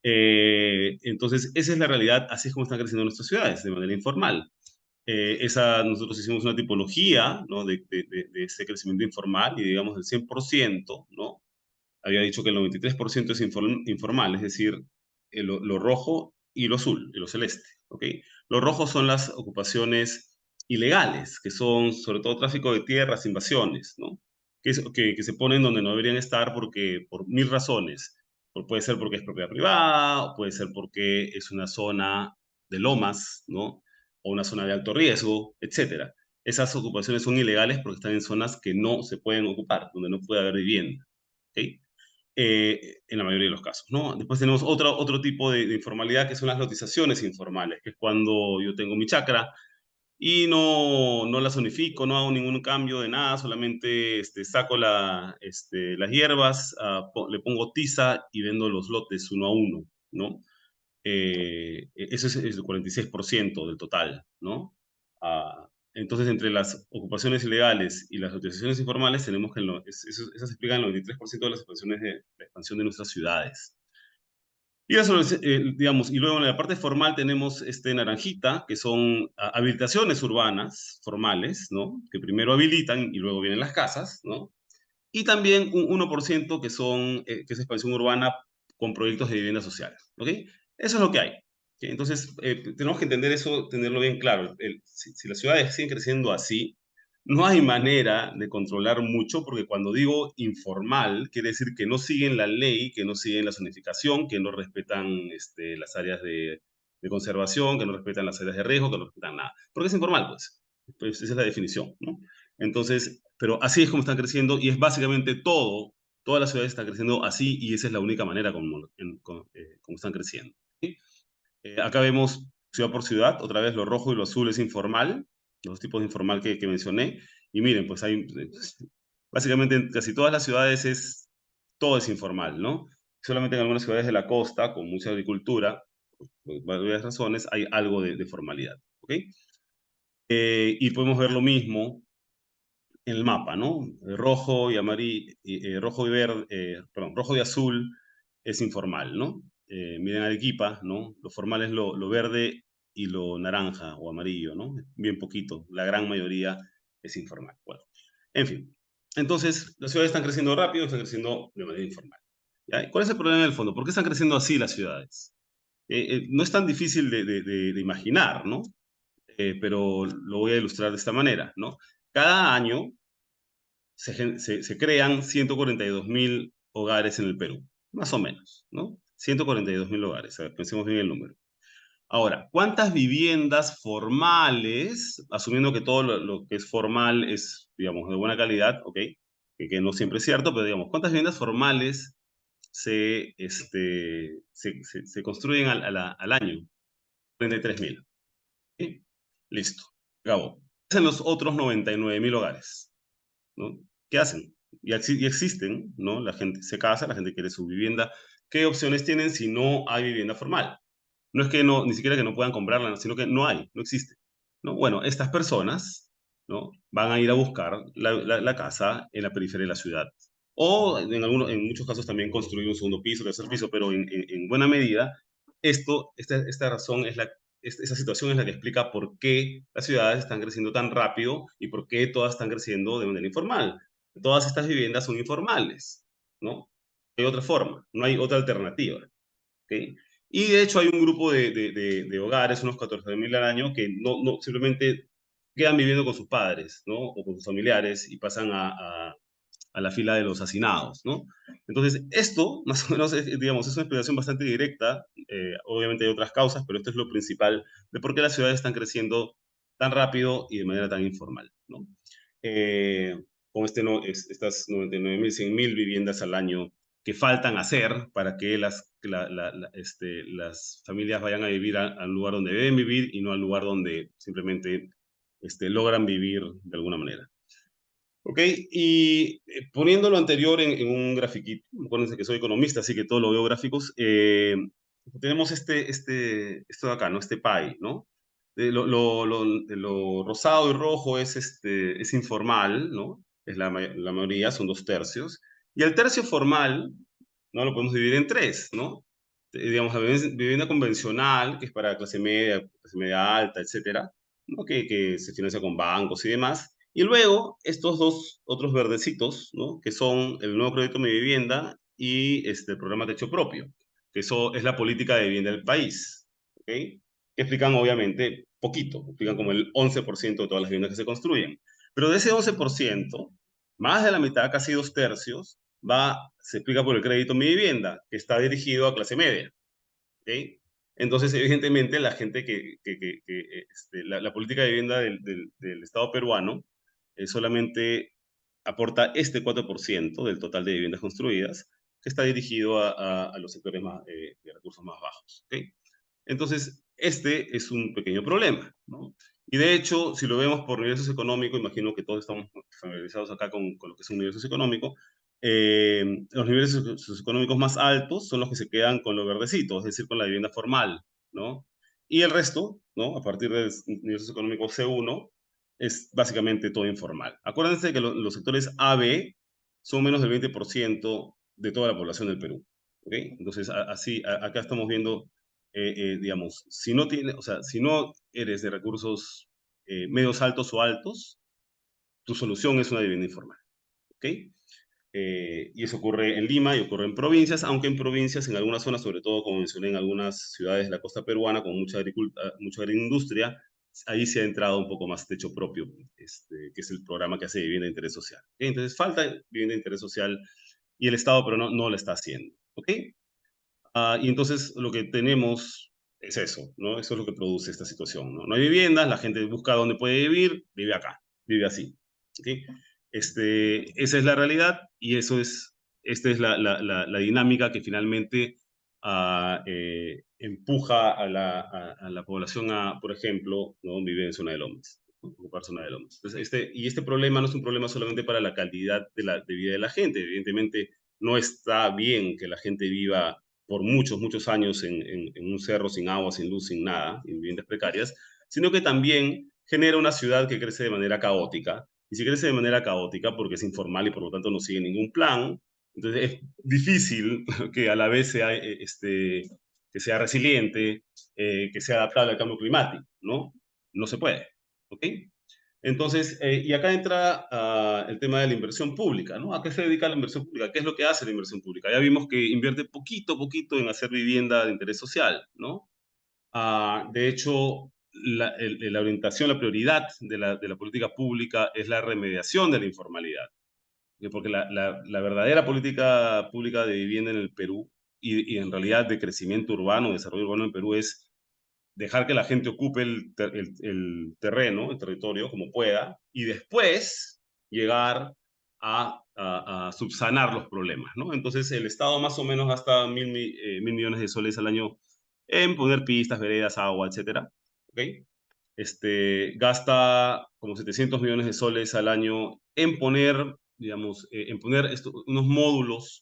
Entonces, esa es la realidad, así es como están creciendo nuestras ciudades, de manera informal. Nosotros hicimos una tipología, ¿no?, de ese crecimiento informal y digamos del 100%, ¿no? Había dicho que el 93% es informal, es decir, lo rojo y lo azul, y lo celeste, ¿ok? Lo rojo son las ocupaciones ilegales, que son sobre todo tráfico de tierras, invasiones, ¿no? Que se ponen donde no deberían estar por mil razones. Puede ser porque es propiedad privada, o puede ser porque es una zona de lomas, ¿no? O una zona de alto riesgo, etcétera. Esas ocupaciones son ilegales porque están en zonas que no se pueden ocupar, donde no puede haber vivienda, ¿ok? En la mayoría de los casos, ¿no? Después tenemos otro tipo de informalidad, que son las lotizaciones informales, que es cuando yo tengo mi chacra y no la zonifico, no hago ningún cambio de nada, solamente saco las hierbas, le pongo tiza y vendo los lotes uno a uno, ¿no? Eso es el 46% del total, ¿no? Entonces, entre las ocupaciones ilegales y las utilizaciones informales, tenemos que esas explican el 93% de las expansiones la expansión de nuestras ciudades. Y eso, digamos, y luego en la parte formal tenemos este naranjita, que son habilitaciones urbanas formales, ¿no? Que primero habilitan y luego vienen las casas, ¿no? Y también un 1% que es expansión urbana con proyectos de vivienda social, ¿ok? Eso es lo que hay. ¿Ok? Entonces, tenemos que entender eso, tenerlo bien claro. Si las ciudades siguen creciendo así, no hay manera de controlar mucho, porque cuando digo informal, quiere decir que no siguen la ley, que no siguen la zonificación, que no respetan las áreas de conservación, que no respetan las áreas de riesgo, que no respetan nada. Porque es informal, pues. Pues esa es la definición, ¿no? Entonces, pero así es como están creciendo y es básicamente todas las ciudades están creciendo así y esa es la única manera como están creciendo. ¿Sí? Acá vemos ciudad por ciudad, otra vez lo rojo y lo azul es informal, los tipos de informal que mencioné, y miren, pues hay, básicamente en casi todas las ciudades todo es informal, ¿no? Solamente en algunas ciudades de la costa, con mucha agricultura, por varias razones, hay algo de formalidad, ¿ok? Y podemos ver lo mismo en el mapa, ¿no? Rojo y amarillo, rojo y verde, perdón, rojo y azul es informal, ¿no? Miren Arequipa, ¿no? Lo formal es lo verde y lo naranja o amarillo, ¿no? Bien poquito, la gran mayoría es informal. Bueno, en fin. Entonces, las ciudades están creciendo rápido, están creciendo de manera informal. ¿Ya? ¿Cuál es el problema en el fondo? ¿Por qué están creciendo así las ciudades? No es tan difícil de imaginar, ¿no? Pero lo voy a ilustrar de esta manera, ¿no? Cada año se crean 142.000 hogares en el Perú, más o menos, ¿no? 142.000 hogares, a ver, pensemos bien el número. Ahora, ¿cuántas viviendas formales, asumiendo que todo lo que es formal es, digamos, de buena calidad, ¿ok? Que no siempre es cierto, pero digamos, ¿cuántas viviendas formales se construyen al año? 33.000. ¿Sí? Listo. Acabó. ¿Qué hacen los otros 99.000 hogares? ¿No? ¿Qué hacen? Y existen, ¿no? La gente se casa, la gente quiere su vivienda. ¿Qué opciones tienen si no hay vivienda formal? No es que no, ni siquiera que no puedan comprarla, sino que no hay, no existe, ¿no? Bueno, estas personas, ¿no? Van a ir a buscar la casa en la periferia de la ciudad. O en muchos casos también construir un segundo piso, tercer piso, pero en buena medida, esta razón esa situación es la que explica por qué las ciudades están creciendo tan rápido y por qué todas están creciendo de manera informal. Todas estas viviendas son informales, ¿no? No hay otra forma, no hay otra alternativa, ¿ok? Y de hecho hay un grupo de hogares, unos 14.000 al año, que no simplemente quedan viviendo con sus padres, ¿no? O con sus familiares y pasan a la fila de los hacinados, ¿no? Entonces, esto, más o menos, digamos, es una explicación bastante directa. Obviamente hay otras causas, pero esto es lo principal de por qué las ciudades están creciendo tan rápido y de manera tan informal, ¿no? Eh, con estas 99.000, 100.000 viviendas al año que faltan hacer para que las familias vayan a vivir al lugar donde deben vivir y no al lugar donde simplemente logran vivir de alguna manera. ¿Ok? Y poniendo lo anterior en un grafiquito, acuérdense que soy economista, así que todo lo veo gráficos, tenemos esto de acá, ¿no? Este pie, ¿no? Lo rosado y rojo es informal, ¿no? Es la mayoría, son 2 tercios. Y el tercio formal, ¿no? Lo podemos dividir en 3, ¿no? Digamos, la vivienda convencional, que es para clase media alta, etcétera, ¿no? Que se financia con bancos y demás. Y luego, estos dos otros verdecitos, ¿no? Que son el nuevo crédito Mi Vivienda y el programa Techo Propio, que eso es la política de vivienda del país, ¿ok? Que explican, obviamente, poquito, explican como el 11% de todas las viviendas que se construyen. Pero de ese 11%, más de la mitad, casi 2 tercios, se explica por el crédito Mi Vivienda, que está dirigido a clase media, ¿ok? Entonces, evidentemente, la gente la política de vivienda del Estado peruano solamente aporta este 4% del total de viviendas construidas, que está dirigido a los sectores de recursos más bajos, ¿ok? Entonces, este es un pequeño problema, ¿no? Y de hecho, si lo vemos por nivel socioeconómico, imagino que todos estamos familiarizados acá con lo que es un nivel socioeconómico, Los niveles socioeconómicos más altos son los que se quedan con lo verdecito, es decir, con la vivienda formal, ¿no? Y el resto, ¿no? A partir del nivel socioeconómico C1, es básicamente todo informal. Acuérdense que los sectores A, B son menos del 20% de toda la población del Perú, ¿ok? Entonces, acá estamos viendo, digamos, si no tiene, o sea, si no eres de recursos medios altos o altos, tu solución es una vivienda informal, ¿ok? Y eso ocurre en Lima y ocurre en provincias, aunque en provincias, en algunas zonas, sobre todo como mencioné, en algunas ciudades de la costa peruana con mucha agroindustria, ahí se ha entrado un poco más techo propio, que es el programa que hace vivienda de interés social. ¿Okay? Entonces falta vivienda de interés social y el Estado, pero no lo está haciendo. ¿Ok? Y entonces lo que tenemos es eso, ¿no? Eso es lo que produce esta situación, ¿no? No hay viviendas, la gente busca dónde puede vivir, vive acá, vive así. ¿Ok? Esa es la realidad y esta es la dinámica que finalmente empuja a la población a, por ejemplo, ¿no? Vivir en zona de lomas, ¿no? Ocupar zona de lomas. Entonces, este problema no es un problema solamente para la calidad de vida de la gente. Evidentemente, no está bien que la gente viva por muchos años en un cerro sin agua, sin luz, sin nada, en viviendas precarias, sino que también genera una ciudad que crece de manera caótica. Y si crece de manera caótica, porque es informal y por lo tanto no sigue ningún plan, entonces es difícil que a la vez sea, que sea resiliente, que sea adaptable al cambio climático, ¿no? No se puede, ¿ok? Entonces, y acá entra el tema de la inversión pública, ¿no? ¿A qué se dedica la inversión pública? ¿Qué es lo que hace la inversión pública? Ya vimos que invierte poquito en hacer vivienda de interés social, ¿no? De hecho, la orientación, la prioridad de la política pública es la remediación de la informalidad. Porque la verdadera política pública de vivienda en el Perú y en realidad de crecimiento urbano, desarrollo urbano en Perú es dejar que la gente ocupe el terreno, el territorio, como pueda, y después llegar a subsanar los problemas, ¿no? Entonces, el Estado más o menos gasta 1.000 millones de soles al año en poner pistas, veredas, agua, etcétera, ¿ok? Gasta como 700 millones de soles al año en poner, digamos, en poner unos módulos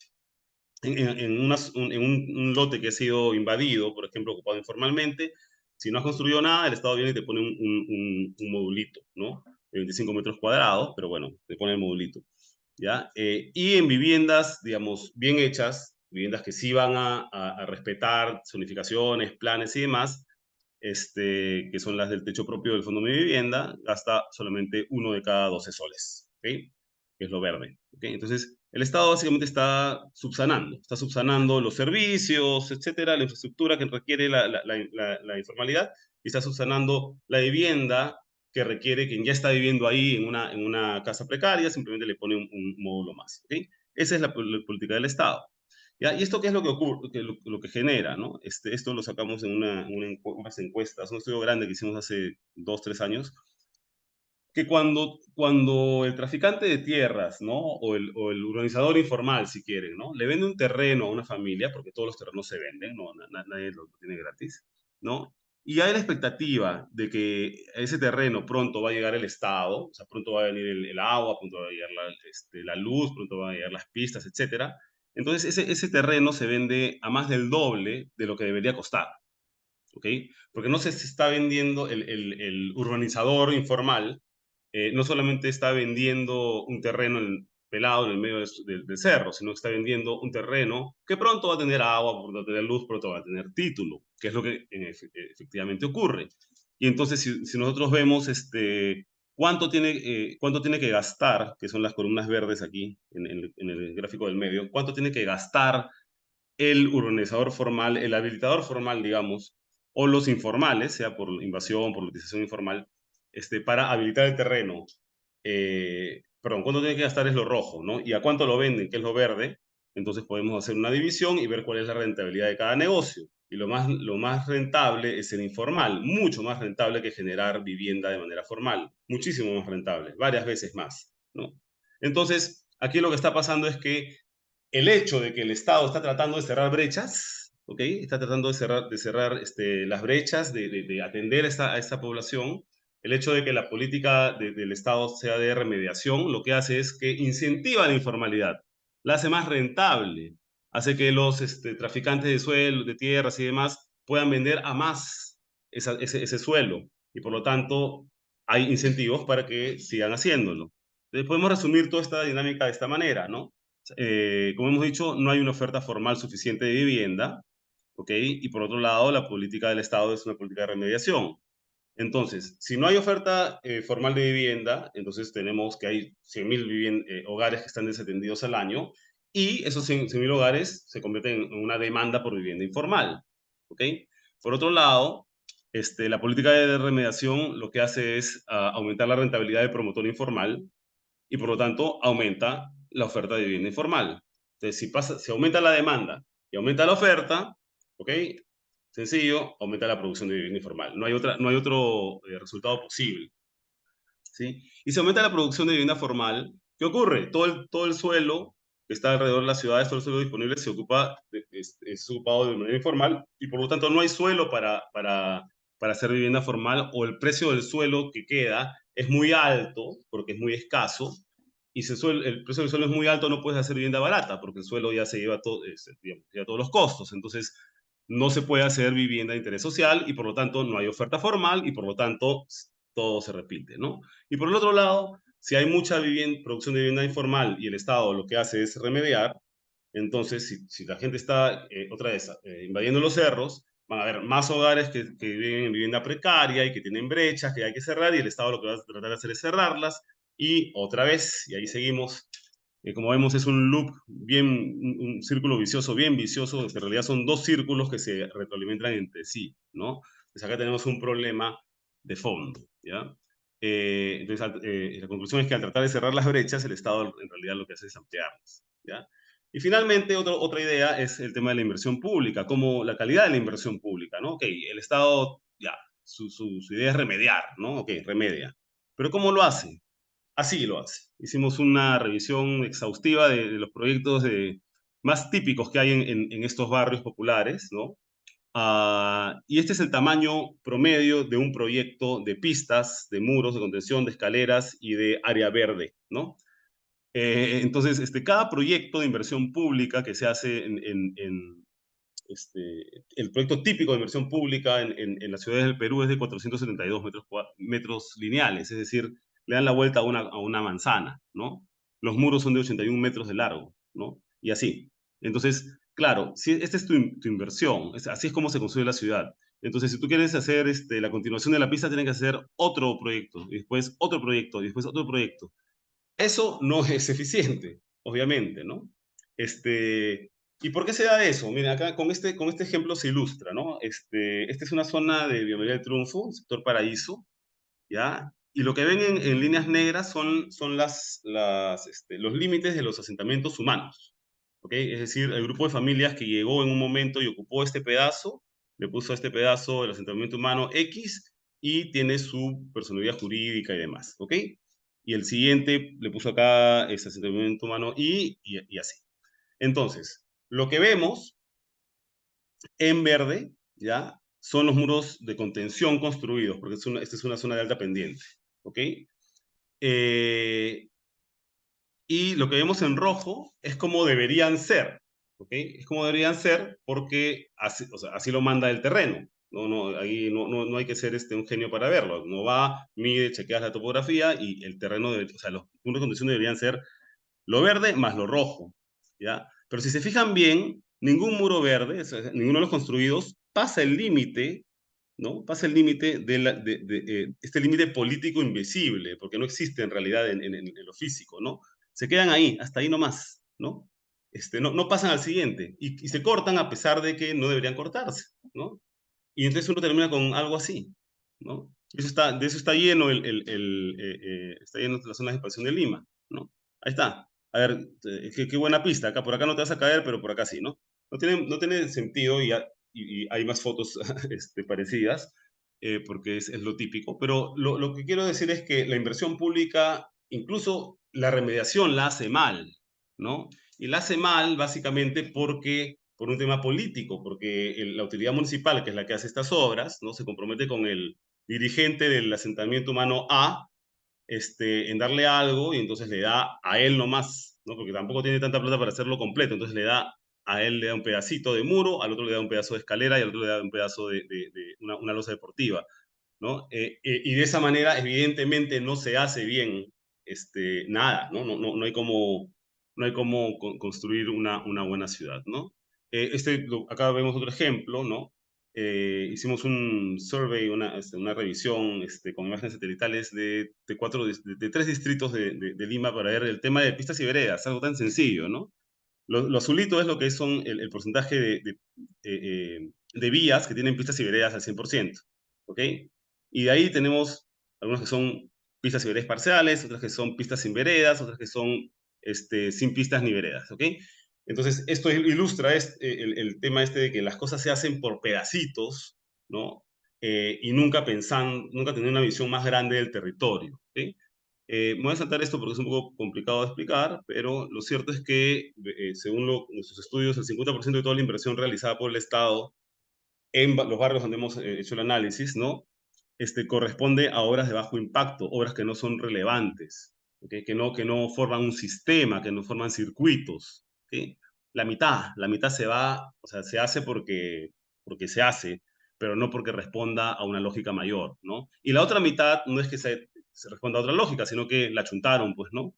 en un lote que ha sido invadido, por ejemplo, ocupado informalmente. Si no has construido nada, el Estado viene y te pone un modulito, ¿no? De 25 metros cuadrados, pero bueno, te pone el modulito, ¿ya? Y en viviendas, digamos, bien hechas, viviendas que sí van a respetar zonificaciones, planes y demás, que son las del techo propio del Fondo de Vivienda, gasta solamente 1 de cada 12 soles, ¿ok? Que es lo verde, ¿ok? Entonces, el Estado básicamente está subsanando los servicios, etcétera, la infraestructura que requiere la informalidad, y está subsanando la vivienda que requiere quien ya está viviendo ahí en una casa precaria, simplemente le pone un módulo más, ¿ok? Esa es la política del Estado. ¿Ya? ¿Y esto qué es lo que ocurre, lo que genera, ¿no? Esto lo sacamos en unas encuestas, un estudio grande que hicimos hace 2, 3 años, que cuando el traficante de tierras, ¿no? O el urbanizador informal, si quieren, ¿no? Le vende un terreno a una familia, porque todos los terrenos se venden, ¿no? Nadie lo tiene gratis, ¿no? Y hay la expectativa de que ese terreno pronto va a llegar el Estado, o sea, pronto va a venir el agua, pronto va a llegar la luz, pronto van a llegar las pistas, etcétera. Entonces, ese terreno se vende a más del doble de lo que debería costar, ¿ok? Porque no se está vendiendo el urbanizador informal, no solamente está vendiendo un terreno pelado en el medio del cerro, sino que está vendiendo un terreno que pronto va a tener agua, pronto va a tener luz, pronto va a tener título, que es lo que efectivamente ocurre. Y entonces, si nosotros vemos cuánto tiene que gastar, que son las columnas verdes aquí en el gráfico del medio, cuánto tiene que gastar el urbanizador formal, el habilitador formal, digamos, o los informales, sea por invasión, por utilización informal, para habilitar el terreno. Perdón, cuánto tiene que gastar es lo rojo, ¿no? Y a cuánto lo venden, que es lo verde. Entonces podemos hacer una división y ver cuál es la rentabilidad de cada negocio. Y lo más rentable es el informal, mucho más rentable que generar vivienda de manera formal, muchísimo más rentable, varias veces más, ¿no? Entonces, aquí lo que está pasando es que el hecho de que el Estado está tratando de cerrar brechas, ¿ok? Está tratando de cerrar las brechas, de atender a esta población. El hecho de que la política del Estado sea de remediación, lo que hace es que incentiva la informalidad. la hace más rentable, hace que los traficantes de suelo, de tierras y demás puedan vender a más ese suelo, y por lo tanto hay incentivos para que sigan haciéndolo. Entonces podemos resumir toda esta dinámica de esta manera, ¿no? Como hemos dicho, no hay una oferta formal suficiente de vivienda, ¿ok? Y por otro lado, la política del Estado es una política de remediación. Entonces, si no hay oferta formal de vivienda, entonces tenemos que hay 100.000 hogares que están desatendidos al año, y esos 100.000 hogares se convierten en una demanda por vivienda informal, ¿ok? Por otro lado, la política de remediación lo que hace es aumentar la rentabilidad del promotor informal, y por lo tanto aumenta la oferta de vivienda informal. Entonces, si aumenta la demanda y aumenta la oferta, ¿ok? Sencillo, aumenta la producción de vivienda informal. No hay otro resultado posible, ¿sí? Y si aumenta la producción de vivienda formal, ¿qué ocurre? Todo el suelo que está alrededor de las ciudades, todo el suelo disponible es ocupado de manera informal, y por lo tanto no hay suelo para hacer vivienda formal, o el precio del suelo que queda es muy alto porque es muy escaso, y si el precio del suelo es muy alto, no puedes hacer vivienda barata porque el suelo ya se lleva, digamos, ya todos los costos. Entonces no se puede hacer vivienda de interés social, y por lo tanto no hay oferta formal, y por lo tanto todo se repite, ¿no? Y por el otro lado, si hay mucha producción de vivienda informal y el Estado lo que hace es remediar, entonces si la gente está otra vez invadiendo los cerros, van a haber más hogares que viven en vivienda precaria y que tienen brechas que hay que cerrar, y el Estado lo que va a tratar de hacer es cerrarlas, y otra vez, y ahí seguimos. Como vemos, es un loop un círculo vicioso, bien vicioso, que en realidad son dos círculos que se retroalimentan entre sí, ¿no? Entonces acá tenemos un problema de fondo, ¿ya? Entonces, la conclusión es que al tratar de cerrar las brechas, el Estado en realidad lo que hace es ampliarlas, ¿ya? Y finalmente, otra idea es el tema de la inversión pública, como la calidad de la inversión pública, ¿no? Ok, el Estado, ya, su idea es remediar, ¿no? Ok, remedia. Pero ¿cómo lo hace? Así lo hace. Hicimos una revisión exhaustiva de los proyectos más típicos que hay en estos barrios populares, ¿no? Y este es el tamaño promedio de un proyecto de pistas, de muros, de contención, de escaleras y de área verde, ¿no? Entonces, cada proyecto de inversión pública que se hace el proyecto típico de inversión pública en las ciudades del Perú es de 472 metros lineales, es decir, le dan la vuelta a una manzana, ¿no? Los muros son de 81 metros de largo, ¿no? Y así. Entonces, claro, si esta es tu inversión, así es como se construye la ciudad. Entonces, si tú quieres hacer la continuación de la pista, tienes que hacer otro proyecto, y después otro proyecto, y después otro proyecto. Eso no es eficiente, obviamente, ¿no? ¿Y por qué se da eso? Mira, acá con este ejemplo se ilustra, ¿no? Esta es una zona de Bienvenida del Triunfo, sector Paraíso, ¿ya? Y lo que ven en líneas negras son los límites de los asentamientos humanos, ¿ok? Es decir, el grupo de familias que llegó en un momento y ocupó este pedazo, le puso a este pedazo el asentamiento humano X, y tiene su personalidad jurídica y demás, ¿ok? Y el siguiente le puso acá ese asentamiento humano y así. Entonces, lo que vemos en verde, ¿ya? Son los muros de contención construidos, porque esta es una zona de alta pendiente, ¿ok? Y lo que vemos en rojo es como deberían ser, ¿ok? Es como deberían ser porque así, o sea, así lo manda el terreno. Ahí no hay que ser un genio para verlo. No va, mide, chequeas la topografía, y el terreno, o sea, los muros de contención deberían ser lo verde más lo rojo, ¿ya? Pero si se fijan bien, ningún muro verde, o sea, ninguno de los construidos pasa el límite, ¿no? Pasa el límite este límite político invisible, porque no existe en realidad en lo físico, ¿no? Se quedan ahí, hasta ahí nomás, ¿no? No pasan al siguiente, y se cortan a pesar de que no deberían cortarse, ¿no? Y entonces uno termina con algo así, ¿no? De eso está lleno está lleno las zonas de expansión de Lima, ¿no? Ahí está. A ver, qué buena pista. Acá, por acá no te vas a caer, pero por acá sí, ¿no? No tiene sentido, y hay más fotos parecidas, porque es lo típico. Pero lo que quiero decir es que la inversión pública, incluso la remediación, la hace mal, ¿no? Y la hace mal básicamente por un tema político, porque la autoridad municipal, que es la que hace estas obras, ¿no? Se compromete con el dirigente del asentamiento humano A, en darle algo y entonces le da a él nomás, ¿no? Porque tampoco tiene tanta plata para hacerlo completo, entonces a él le da un pedacito de muro, al otro le da un pedazo de escalera y al otro le da un pedazo de una losa deportiva, ¿no? Y de esa manera, evidentemente, no se hace bien nada, ¿no? No hay como, no hay como construir una buena ciudad, ¿no? Acá vemos otro ejemplo, ¿no? Hicimos un survey, una revisión con imágenes satelitales de 3 distritos de Lima para ver el tema de pistas y veredas, algo tan sencillo, ¿no? Lo azulito es lo que son el porcentaje de vías que tienen pistas y veredas al 100%, ¿ok? Y de ahí tenemos algunas que son pistas y veredas parciales, otras que son pistas sin veredas, otras que son sin pistas ni veredas, ¿ok? Entonces, esto ilustra el tema de que las cosas se hacen por pedacitos, ¿no? Y nunca tener una visión más grande del territorio, ¿ok? Me voy a saltar esto porque es un poco complicado de explicar, pero lo cierto es que, según nuestros estudios, el 50% de toda la inversión realizada por el Estado en los barrios donde hemos hecho el análisis, ¿no? Corresponde a obras de bajo impacto, obras que no son relevantes, ¿okay? Que no forman un sistema, que no forman circuitos, ¿okay? La mitad se va, o sea, se hace porque se hace, pero no porque responda a una lógica mayor, ¿no? Y la otra mitad no es que se responda a otra lógica, sino que la chuntaron, pues, ¿no?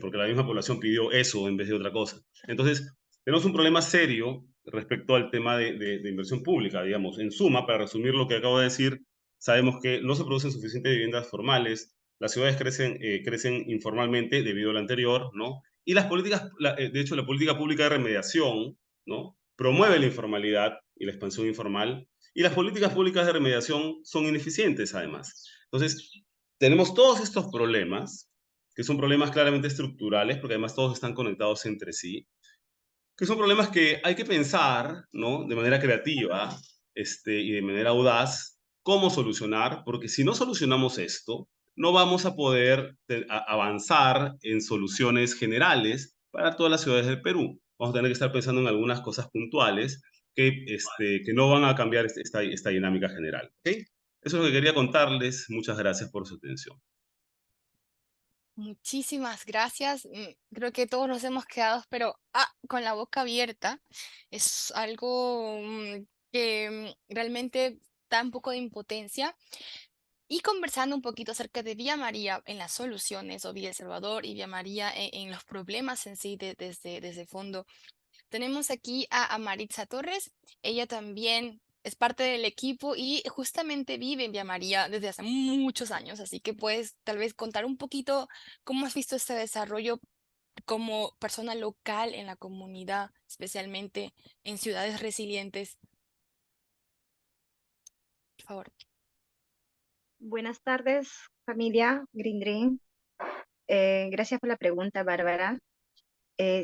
Porque la misma población pidió eso en vez de otra cosa. Entonces, tenemos un problema serio respecto al tema de inversión pública, digamos. En suma, para resumir lo que acabo de decir, sabemos que no se producen suficientes viviendas formales, las ciudades crecen informalmente debido a lo anterior, ¿no? Y las políticas, de hecho, la política pública de remediación, ¿no? Promueve la informalidad y la expansión informal, y las políticas públicas de remediación son ineficientes, además. Entonces, tenemos todos estos problemas, que son problemas claramente estructurales, porque además todos están conectados entre sí, que son problemas que hay que pensar, ¿no? De manera creativa, y de manera audaz, cómo solucionar, porque si no solucionamos esto, no vamos a poder avanzar en soluciones generales para todas las ciudades del Perú. Vamos a tener que estar pensando en algunas cosas puntuales que no van a cambiar esta dinámica general, ¿ok? Eso es lo que quería contarles. Muchas gracias por su atención. Muchísimas gracias. Creo que todos nos hemos quedado, pero con la boca abierta. Es algo que realmente da un poco de impotencia. Y conversando un poquito acerca de Vía María en las soluciones, o Vía El Salvador y Vía María en los problemas en sí desde fondo. Tenemos aquí a Maritza Torres. Ella también es parte del equipo y justamente vive en Vía María desde hace muchos años, así que puedes tal vez contar un poquito cómo has visto este desarrollo como persona local en la comunidad, especialmente en ciudades resilientes. Por favor. Buenas tardes, familia Green Dream. Gracias por la pregunta, Bárbara.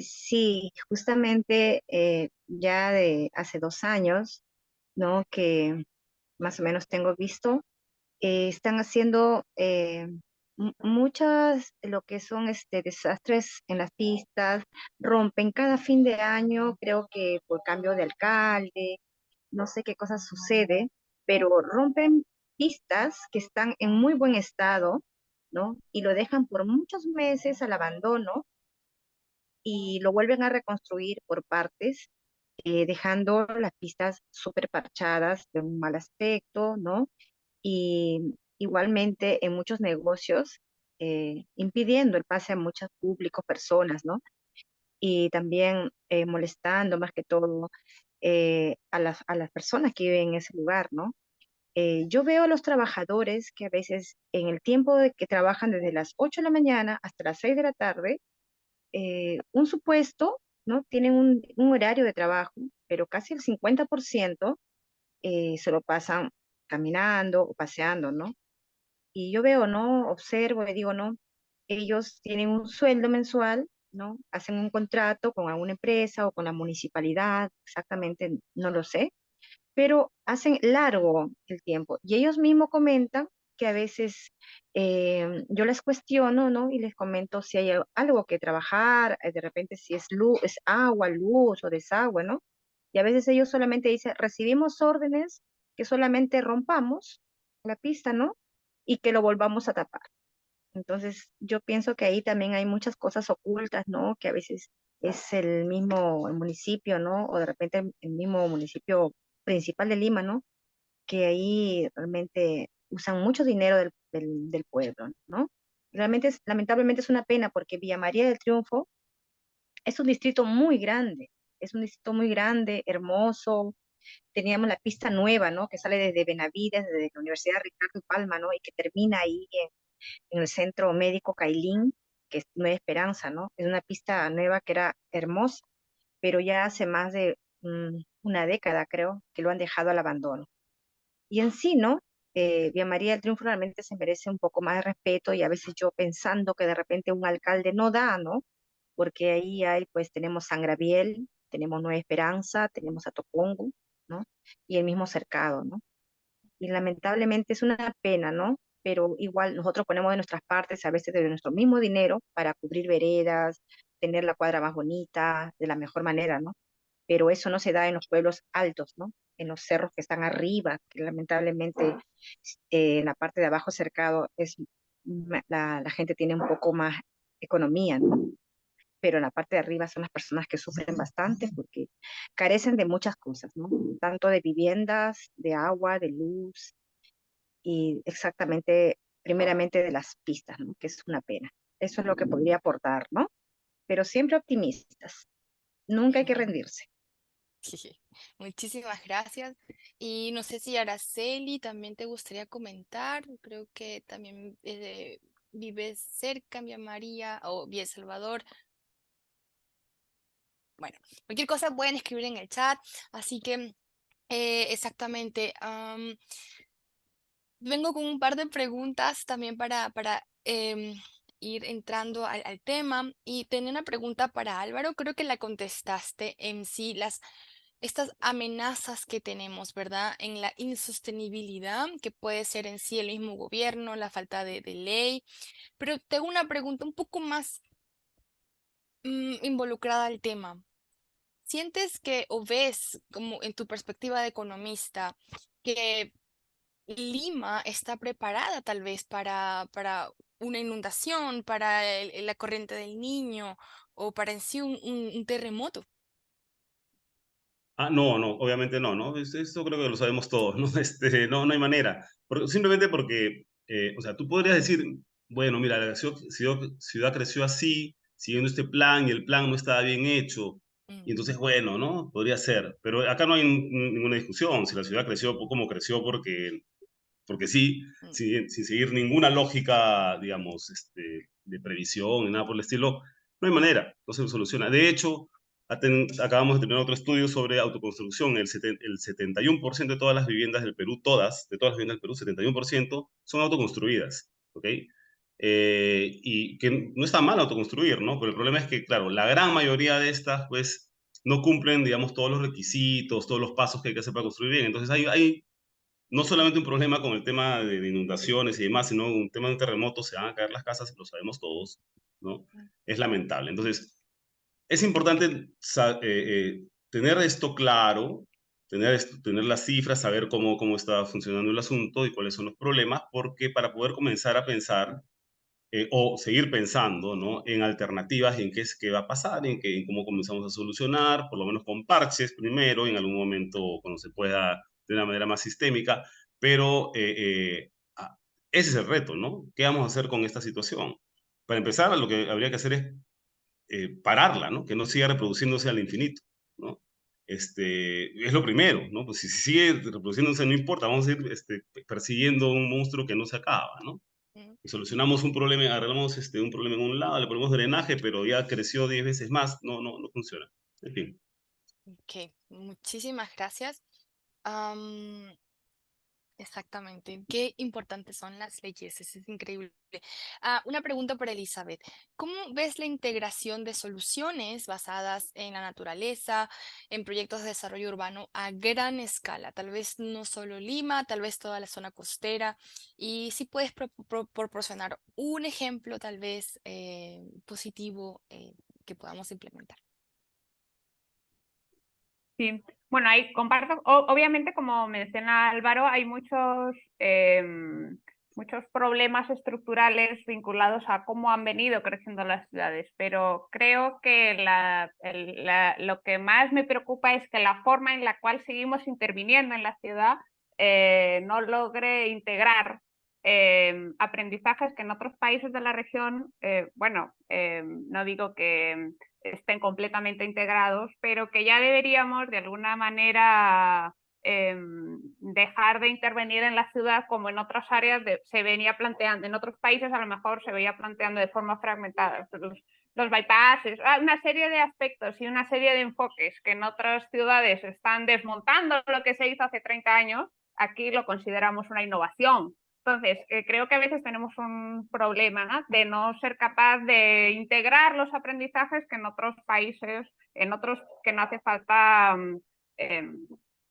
Sí, justamente ya de hace 2 años, ¿no? Que más o menos tengo visto, están haciendo muchas, lo que son desastres en las pistas, rompen cada fin de año, creo que por cambio de alcalde, no sé qué cosa sucede, pero rompen pistas que están en muy buen estado, ¿no? Y lo dejan por muchos meses al abandono y lo vuelven a reconstruir por partes, dejando las pistas súper parchadas, de un mal aspecto, ¿no? Y igualmente en muchos negocios, impidiendo el pase a muchos públicos, personas, ¿no? Y también molestando más que todo a las personas que viven en ese lugar, ¿no? Yo veo a los trabajadores que a veces en el tiempo de que trabajan desde las 8 de la mañana hasta las 6 de la tarde, un supuesto, ¿no? Tienen un horario de trabajo, pero casi el 50% se lo pasan caminando o paseando, ¿no? Y yo veo, ¿no? Observo y digo, ¿no? Ellos tienen un sueldo mensual, ¿no? Hacen un contrato con alguna empresa o con la municipalidad, exactamente, no lo sé, pero hacen largo el tiempo. Y ellos mismos comentan que a veces yo les cuestiono, ¿no? Y les comento si hay algo que trabajar, de repente si es luz, es agua, luz o desagüe, ¿no? Y a veces ellos solamente dicen, recibimos órdenes que solamente rompamos la pista, ¿no? Y que lo volvamos a tapar. Entonces, yo pienso que ahí también hay muchas cosas ocultas, ¿no? Que a veces es el mismo municipio, ¿no? O de repente el mismo municipio principal de Lima, ¿no? Que ahí realmente usan mucho dinero del pueblo, ¿no? Realmente, lamentablemente es una pena porque Villa María del Triunfo es un distrito muy grande, es un distrito muy grande, hermoso. Teníamos la pista nueva, ¿no? Que sale desde Benavides, desde la Universidad Ricardo Palma, ¿no? Y que termina ahí en el Centro Médico Cailín, que es Nueva Esperanza, ¿no? Es una pista nueva que era hermosa, pero ya hace más de una década, creo, que lo han dejado al abandono. Y en sí, ¿no? Vía María del Triunfo realmente se merece un poco más de respeto y a veces yo pensando que de repente un alcalde no da, ¿no? Porque ahí hay, pues tenemos San Gabriel, tenemos Nueva Esperanza, tenemos Atopongo, ¿no? Y el mismo Cercado, ¿no? Y lamentablemente es una pena, ¿no? Pero igual nosotros ponemos de nuestras partes, a veces de nuestro mismo dinero, para cubrir veredas, tener la cuadra más bonita, de la mejor manera, ¿no? Pero eso no se da en los pueblos altos, ¿no? En los cerros que están arriba, que lamentablemente en la parte de abajo cercado la gente tiene un poco más economía, ¿no? Pero en la parte de arriba son las personas que sufren bastante porque carecen de muchas cosas, ¿no? Tanto de viviendas, de agua, de luz y exactamente, primeramente de las pistas, ¿no? Que es una pena. Eso es lo que podría aportar, ¿no? Pero siempre optimistas. Nunca hay que rendirse. Sí, muchísimas gracias. Y no sé si Araceli también te gustaría comentar. Creo que también vives cerca, Vía María o Vía El Salvador. Bueno, cualquier cosa pueden escribir en el chat. Así que exactamente. Vengo con un par de preguntas también para ir entrando al tema. Y tenía una pregunta para Álvaro. Creo que la contestaste en sí. Estas amenazas que tenemos, ¿verdad? En la insostenibilidad, que puede ser en sí el mismo gobierno, la falta de ley. Pero tengo una pregunta un poco más involucrada al tema. ¿Sientes que o ves como en tu perspectiva de economista que Lima está preparada tal vez para una inundación, para la corriente del Niño o para en sí un terremoto? Ah, no, no, obviamente no, ¿no? Esto creo que lo sabemos todos, ¿no? No, no hay manera. Simplemente porque, o sea, tú podrías decir, bueno, mira, la ciudad creció así, siguiendo este plan, y el plan no estaba bien hecho, y Mm, entonces, bueno, ¿no? Podría ser. Pero acá no hay ninguna discusión, si la ciudad creció como creció porque sí, mm, sin seguir ninguna lógica, digamos, de previsión ni nada por el estilo, no hay manera, no se soluciona. De hecho, acabamos de terminar otro estudio sobre autoconstrucción. El 71% de todas las viviendas del Perú, de todas las viviendas del Perú, 71% son autoconstruidas, ¿ok? Y que no está mal autoconstruir, ¿no? Pero el problema es que, claro, la gran mayoría de estas, pues, no cumplen, digamos, todos los requisitos, todos los pasos que hay que hacer para construir bien. Entonces hay no solamente un problema con el tema de inundaciones y demás, sino un tema de un terremoto, se van a caer las casas, lo sabemos todos, ¿no? mm, Es lamentable. Entonces, es importante tener esto claro, tener las cifras, saber cómo está funcionando el asunto y cuáles son los problemas, porque para poder comenzar a pensar o seguir pensando, ¿no? En alternativas, en qué va a pasar, en cómo comenzamos a solucionar, por lo menos con parches primero, en algún momento cuando se pueda de una manera más sistémica, pero ese es el reto, ¿no? ¿Qué vamos a hacer con esta situación? Para empezar, lo que habría que hacer es pararla, ¿no? Que no siga reproduciéndose al infinito, ¿no? Es lo primero, ¿no? Pues si sigue reproduciéndose, no importa, vamos a ir persiguiendo un monstruo que no se acaba, ¿no? mm. Y solucionamos un problema, arreglamos un problema en un lado, le ponemos drenaje, pero ya creció 10 veces más, no funciona. En fin. Ok, muchísimas gracias. Exactamente. Qué importantes son las leyes, eso es increíble. Una pregunta para Elizabeth. ¿Cómo ves la integración de soluciones basadas en la naturaleza, en proyectos de desarrollo urbano a gran escala? Tal vez no solo Lima, tal vez toda la zona costera. Y si puedes proporcionar un ejemplo tal vez positivo que podamos implementar. Sí, bueno, ahí comparto, obviamente como menciona Álvaro, hay muchos muchos problemas estructurales vinculados a cómo han venido creciendo las ciudades, pero creo que lo que más me preocupa es que la forma en la cual seguimos interviniendo en la ciudad no logre integrar aprendizajes que en otros países de la región, no digo que estén completamente integrados, pero que ya deberíamos de alguna manera dejar de intervenir en la ciudad como en otras áreas se venía planteando. En otros países a lo mejor se veía planteando de forma fragmentada. Los bypasses, una serie de aspectos y una serie de enfoques que en otras ciudades están desmontando lo que se hizo hace 30 años, aquí lo consideramos una innovación. Entonces, creo que a veces tenemos un problema de no ser capaz de integrar los aprendizajes que en otros países, en otros que no hace falta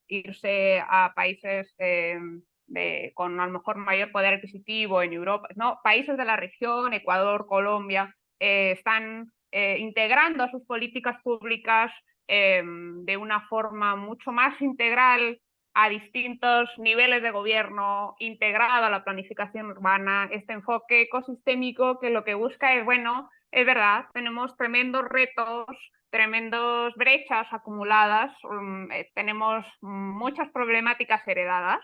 irse a países con a lo mejor mayor poder adquisitivo en Europa, no, países de la región, Ecuador, Colombia, están integrando a sus políticas públicas de una forma mucho más integral a distintos niveles de gobierno, integrado a la planificación urbana, este enfoque ecosistémico que lo que busca es, bueno, es verdad, tenemos tremendos retos, tremendas brechas acumuladas, tenemos muchas problemáticas heredadas,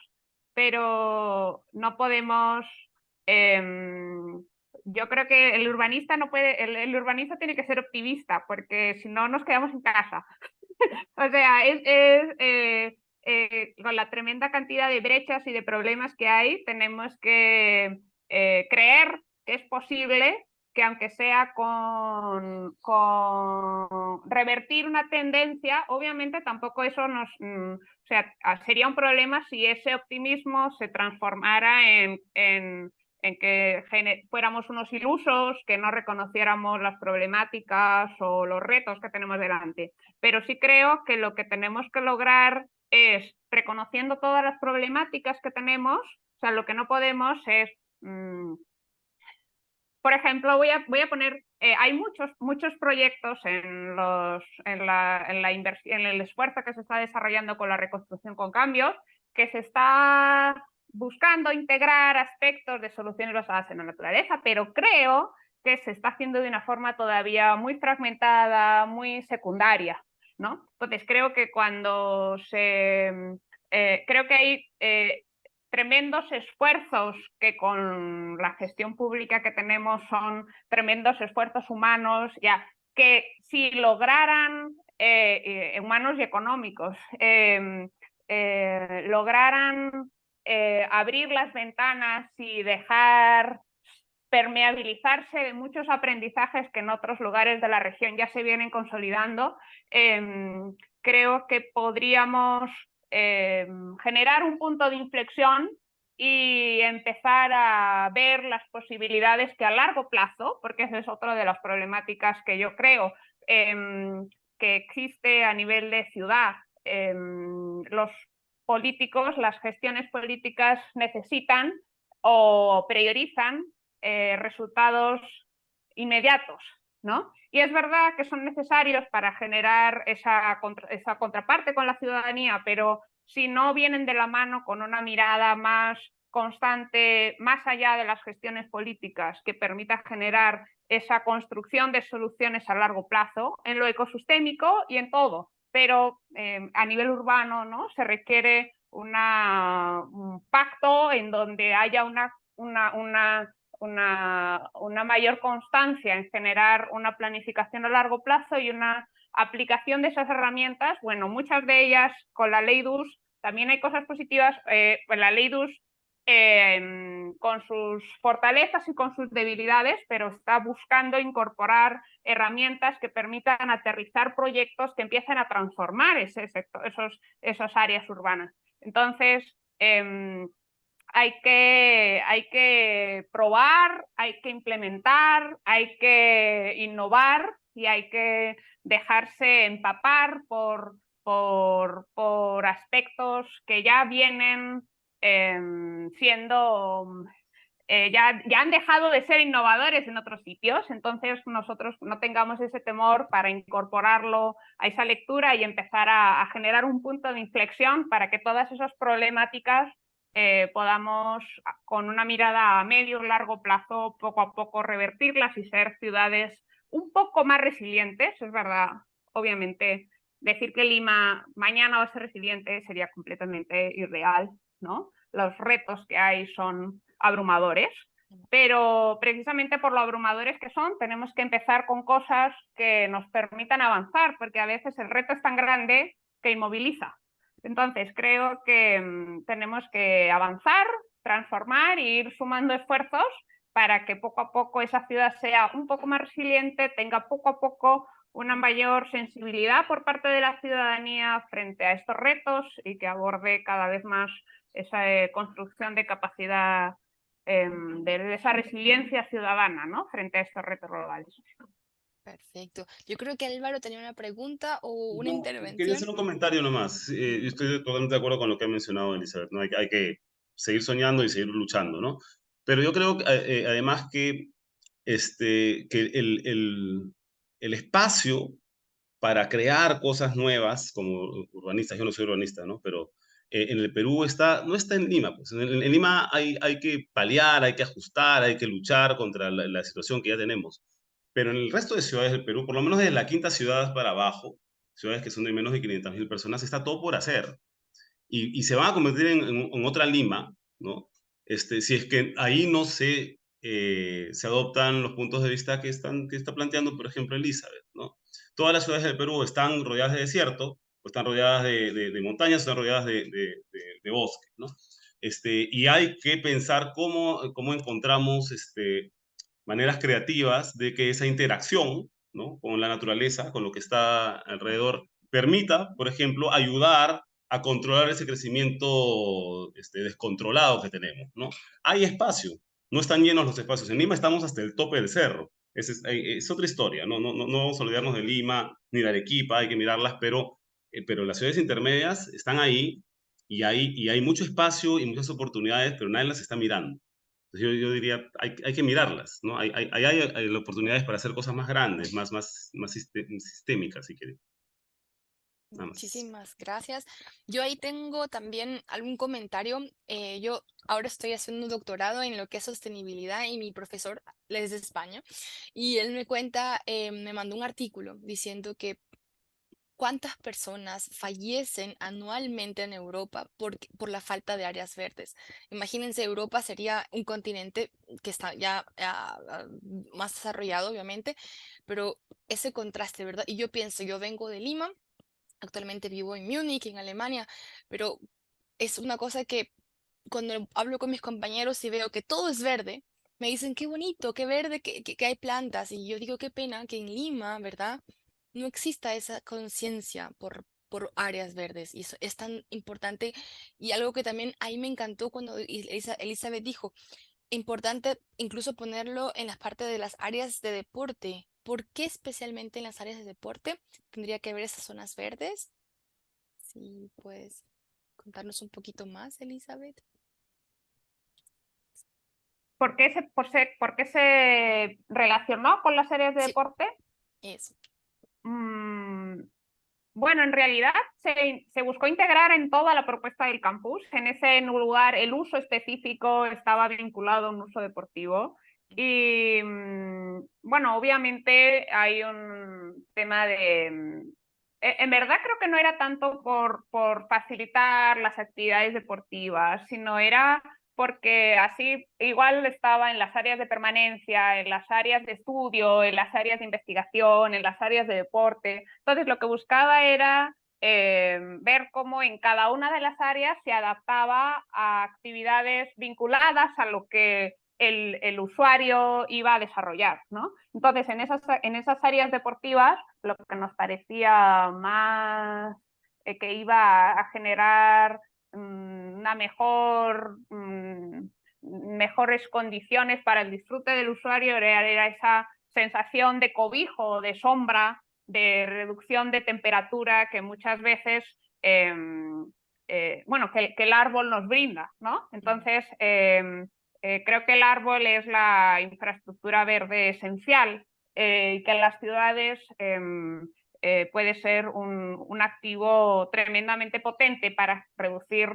pero no podemos... yo creo que el urbanista no puede, el urbanista tiene que ser optimista, porque si no nos quedamos en casa. O sea, con la tremenda cantidad de brechas y de problemas que hay, tenemos que creer que es posible que aunque sea con revertir una tendencia, obviamente tampoco eso o sea, sería un problema si ese optimismo se transformara en que fuéramos unos ilusos, que no reconociéramos las problemáticas o los retos que tenemos delante. Pero sí creo que lo que tenemos que lograr es, reconociendo todas las problemáticas que tenemos, o sea, lo que no podemos es... por ejemplo, voy a poner, hay muchos proyectos en el esfuerzo que se está desarrollando con la reconstrucción con cambios, que se está buscando integrar aspectos de soluciones basadas en la naturaleza, pero creo que se está haciendo de una forma todavía muy fragmentada, muy secundaria, ¿no? Entonces creo que creo que hay tremendos esfuerzos que con la gestión pública que tenemos son tremendos esfuerzos humanos, ya que si lograran, humanos y económicos, lograran abrir las ventanas y dejar permeabilizarse de muchos aprendizajes que en otros lugares de la región ya se vienen consolidando, creo que podríamos generar un punto de inflexión y empezar a ver las posibilidades que a largo plazo, porque esa es otra de las problemáticas que yo creo que existe a nivel de ciudad, los políticos, las gestiones políticas necesitan o priorizan resultados inmediatos, ¿no? Y es verdad que son necesarios para generar esa contraparte con la ciudadanía, pero si no vienen de la mano con una mirada más constante, más allá de las gestiones políticas, que permita generar esa construcción de soluciones a largo plazo en lo ecosistémico y en todo, pero a nivel urbano, ¿no? Se requiere un pacto en donde haya una mayor constancia en generar una planificación a largo plazo y una aplicación de esas herramientas. Bueno, muchas de ellas con la Ley DUS, también hay cosas positivas, pues la Ley DUS con sus fortalezas y con sus debilidades, pero está buscando incorporar herramientas que permitan aterrizar proyectos que empiecen a transformar ese sector, esas áreas urbanas. Entonces, hay que probar, hay que implementar, hay que innovar y hay que dejarse empapar por aspectos que ya vienen siendo... ya han dejado de ser innovadores en otros sitios, entonces nosotros no tengamos ese temor para incorporarlo a esa lectura y empezar a generar un punto de inflexión para que todas esas problemáticas podamos, con una mirada a medio y largo plazo, poco a poco revertirlas y ser ciudades un poco más resilientes. Es verdad, obviamente, decir que Lima mañana va a ser resiliente sería completamente irreal, ¿no? Los retos que hay son abrumadores, pero precisamente por lo abrumadores que son, tenemos que empezar con cosas que nos permitan avanzar, porque a veces el reto es tan grande que inmoviliza. Entonces, creo que tenemos que avanzar, transformar e ir sumando esfuerzos para que poco a poco esa ciudad sea un poco más resiliente, tenga poco a poco una mayor sensibilidad por parte de la ciudadanía frente a estos retos y que aborde cada vez más esa construcción de capacidad, de esa resiliencia ciudadana, ¿no?, frente a estos retos globales. Perfecto. Yo creo que Álvaro tenía una pregunta o una No, quería intervención. hacer un comentario nomás. Yo estoy totalmente de acuerdo con lo que ha mencionado Elizabeth, ¿no? Hay que seguir soñando y seguir luchando, ¿no? Pero yo creo, además, que el espacio para crear cosas nuevas como urbanistas, yo no soy urbanista, ¿no? Pero en el Perú no está en Lima, pues. En Lima hay que paliar, hay que ajustar, hay que luchar contra la situación que ya tenemos. Pero en el resto de ciudades del Perú, por lo menos desde la quinta ciudad para abajo, ciudades que son de menos de 500.000 personas, está todo por hacer. Y se van a convertir en otra Lima, ¿no? Si es que ahí no se adoptan los puntos de vista que está planteando, por ejemplo, Elizabeth, ¿no? Todas las ciudades del Perú están rodeadas de desierto, o están rodeadas de montañas, o están rodeadas de bosque, ¿no? Y hay que pensar cómo encontramos maneras creativas de que esa interacción, ¿no?, con la naturaleza, con lo que está alrededor, permita, por ejemplo, ayudar a controlar ese crecimiento descontrolado que tenemos, ¿no? Hay espacio, no están llenos los espacios. En Lima estamos hasta el tope del cerro. Es otra historia, ¿no? No vamos a olvidarnos de Lima ni de Arequipa, hay que mirarlas, pero las ciudades intermedias están ahí y hay mucho espacio y muchas oportunidades, pero nadie las está mirando. Yo diría, hay que mirarlas, ¿no? Hay oportunidades para hacer cosas más grandes, más sistémicas, si quieren. Nada más. Muchísimas gracias. Yo ahí tengo también algún comentario. Yo ahora estoy haciendo un doctorado en lo que es sostenibilidad y mi profesor él es de España y él me cuenta, me mandó un artículo diciendo que cuántas personas fallecen anualmente en Europa por la falta de áreas verdes. Imagínense, Europa sería un continente que está ya más desarrollado, obviamente, pero ese contraste, ¿verdad? Y yo pienso, yo vengo de Lima. Actualmente vivo en Múnich, en Alemania, pero es una cosa que cuando hablo con mis compañeros y veo que todo es verde, me dicen, qué bonito, qué verde, que hay plantas. Y yo digo, qué pena que en Lima, ¿verdad? No exista esa conciencia por áreas verdes. Y eso es tan importante. Y algo que también ahí me encantó cuando Elizabeth dijo, importante incluso ponerlo en las partes de las áreas de deporte. ¿Por qué especialmente en las áreas de deporte tendría que haber esas zonas verdes? Sí, pues contarnos un poquito más, Elizabeth. ¿Por qué se relacionó con las áreas de Sí, deporte? eso. Bueno, en realidad se buscó integrar en toda la propuesta del campus. En ese lugar el uso específico estaba vinculado a un uso deportivo. Y bueno, obviamente hay un tema en verdad creo que no era tanto por facilitar las actividades deportivas, sino era porque así igual estaba en las áreas de permanencia, en las áreas de estudio, en las áreas de investigación, en las áreas de deporte. Entonces lo que buscaba era ver cómo en cada una de las áreas se adaptaba a actividades vinculadas a lo que el usuario iba a desarrollar, ¿no? Entonces, en esas áreas deportivas, lo que nos parecía más que iba a generar una mejores condiciones para el disfrute del usuario era esa sensación de cobijo, de sombra, de reducción de temperatura que muchas veces bueno, que el árbol nos brinda, ¿no? Entonces, creo que el árbol es la infraestructura verde esencial y que en las ciudades puede ser un activo tremendamente potente para reducir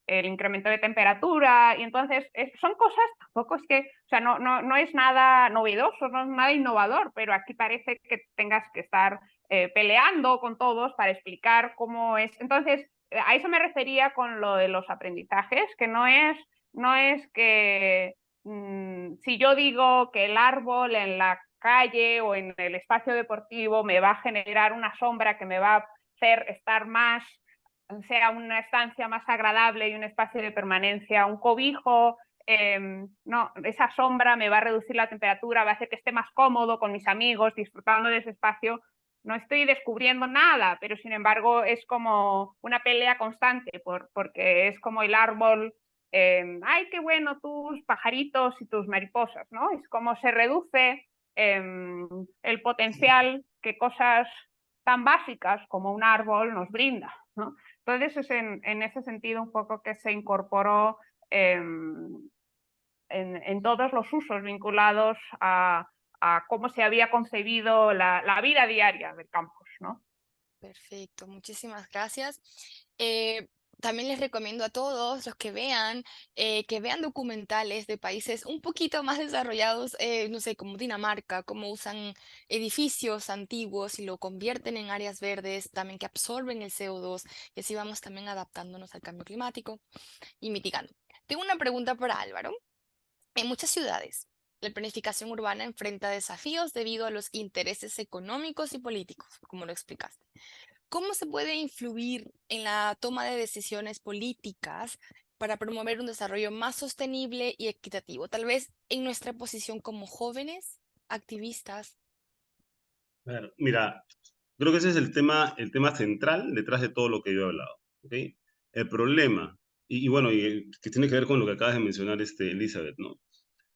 el incremento de temperatura, y entonces son cosas, tampoco es que, o sea, no es nada novedoso, no es nada innovador, pero aquí parece que tengas que estar peleando con todos para explicar cómo es. Entonces, a eso me refería con lo de los aprendizajes, que no es que si yo digo que el árbol en la calle o en el espacio deportivo me va a generar una sombra que me va a hacer estar más, sea una estancia más agradable y un espacio de permanencia, un cobijo, no, esa sombra me va a reducir la temperatura, va a hacer que esté más cómodo con mis amigos, disfrutando de ese espacio. No estoy descubriendo nada, pero sin embargo es como una pelea constante, porque es como el árbol, ay, qué bueno tus pajaritos y tus mariposas, ¿no? Es como se reduce el potencial que cosas tan básicas como un árbol nos brinda, ¿no? Entonces es en ese sentido un poco que se incorporó en todos los usos vinculados a cómo se había concebido la vida diaria del campus, ¿no? Perfecto, muchísimas gracias. También les recomiendo a todos los que vean documentales de países un poquito más desarrollados, no sé, como Dinamarca, cómo usan edificios antiguos y lo convierten en áreas verdes, también que absorben el CO2 y así vamos también adaptándonos al cambio climático y mitigando. Tengo una pregunta para Álvaro. En muchas ciudades, la planificación urbana enfrenta desafíos debido a los intereses económicos y políticos, como lo explicaste. ¿Cómo se puede influir en la toma de decisiones políticas para promover un desarrollo más sostenible y equitativo? Tal vez en nuestra posición como jóvenes, activistas. Claro, mira, creo que ese es el tema central detrás de todo lo que yo he hablado, ¿ok? El problema, y bueno, que tiene que ver con lo que acabas de mencionar, Elizabeth, ¿no?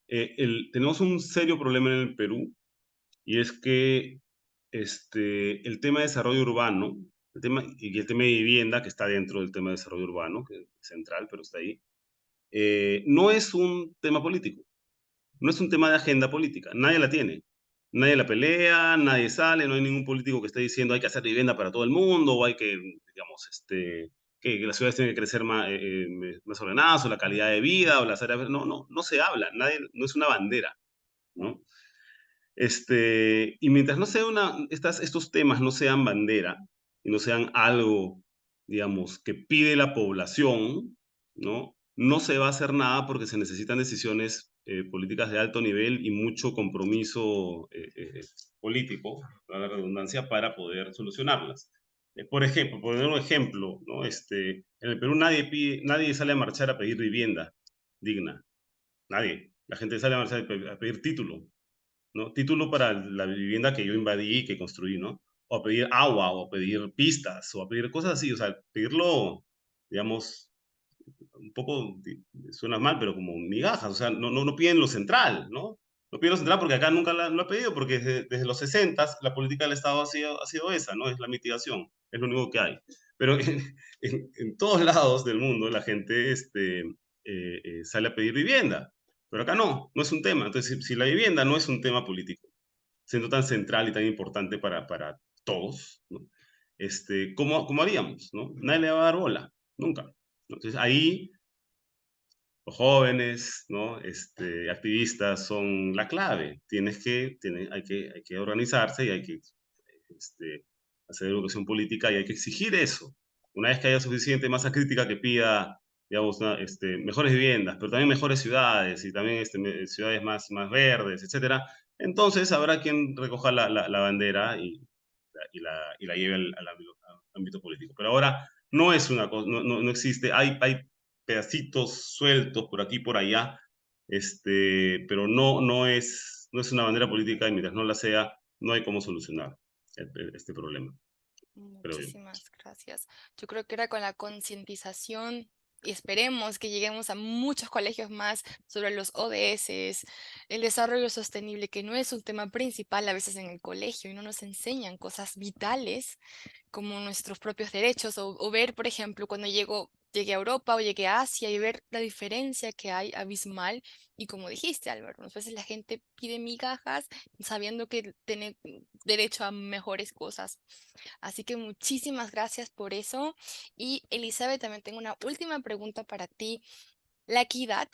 Tenemos un serio problema en el Perú, y es que el tema de desarrollo urbano, y el tema de vivienda, que está dentro del tema de desarrollo urbano, que es central, pero está ahí, no es un tema político, no es un tema de agenda política, nadie la tiene. Nadie la pelea, nadie sale, no hay ningún político que esté diciendo hay que hacer vivienda para todo el mundo, o hay que, digamos, que las ciudades tienen que crecer más ordenadas, o la calidad de vida, o las áreas... No se habla, nadie, no es una bandera, ¿no? Y mientras no sea estos temas no sean bandera, y no sean algo, digamos, que pide la población, ¿no? No se va a hacer nada porque se necesitan decisiones políticas de alto nivel y mucho compromiso político, la redundancia, para poder solucionarlas. Por ejemplo, por poner un ejemplo, ¿no? En el Perú nadie sale a marchar a pedir vivienda digna, nadie. La gente sale a marchar a pedir título, ¿no? Título para la vivienda que yo invadí y que construí, ¿no? O a pedir agua, o a pedir pistas, o a pedir cosas así, o sea, pedirlo, digamos, un poco, suena mal, pero como migajas, o sea, no piden lo central, ¿no? No piden lo central porque acá nunca lo ha pedido, porque desde los 60 la política del Estado ha sido esa, ¿no? Es la mitigación, es lo único que hay. Pero en todos lados del mundo la gente sale a pedir vivienda, pero acá no es un tema. Entonces, si la vivienda no es un tema político, siendo tan central y tan importante para todos, ¿no? ¿Cómo haríamos, no? Nadie le va a dar bola, nunca. Entonces, ahí los jóvenes, ¿no? Activistas son la clave. Hay que organizarse y hay que hacer educación política y hay que exigir eso. Una vez que haya suficiente masa crítica que pida, digamos, mejores viviendas, pero también mejores ciudades y también ciudades más verdes, etcétera, entonces habrá quien recoja la bandera y la lleve al ámbito político. Pero ahora no es una cosa, no existe, hay pedacitos sueltos por aquí y por allá, pero no es una bandera política y mientras no la sea, no hay cómo solucionar este problema, creo yo. Muchísimas gracias. Yo creo que era con la concientización y esperemos que lleguemos a muchos colegios más sobre los ODS, el desarrollo sostenible, que no es un tema principal a veces en el colegio y no nos enseñan cosas vitales como nuestros propios derechos o ver, por ejemplo, cuando llego llegué a Europa o llegué a Asia y ver la diferencia que hay abismal. Y como dijiste, Álvaro, muchas veces la gente pide migajas sabiendo que tiene derecho a mejores cosas. Así que muchísimas gracias por eso. Y Elizabeth, también tengo una última pregunta para ti. La equidad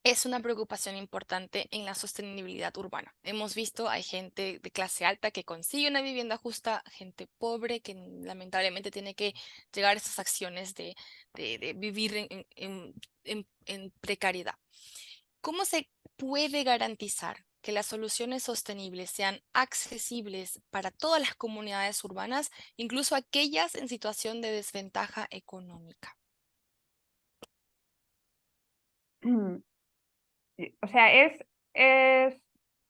es una preocupación importante en la sostenibilidad urbana. Hemos visto, hay gente de clase alta que consigue una vivienda justa, gente pobre que lamentablemente tiene que llegar a esas acciones de vivir en precariedad. ¿Cómo se puede garantizar que las soluciones sostenibles sean accesibles para todas las comunidades urbanas, incluso aquellas en situación de desventaja económica? O sea, es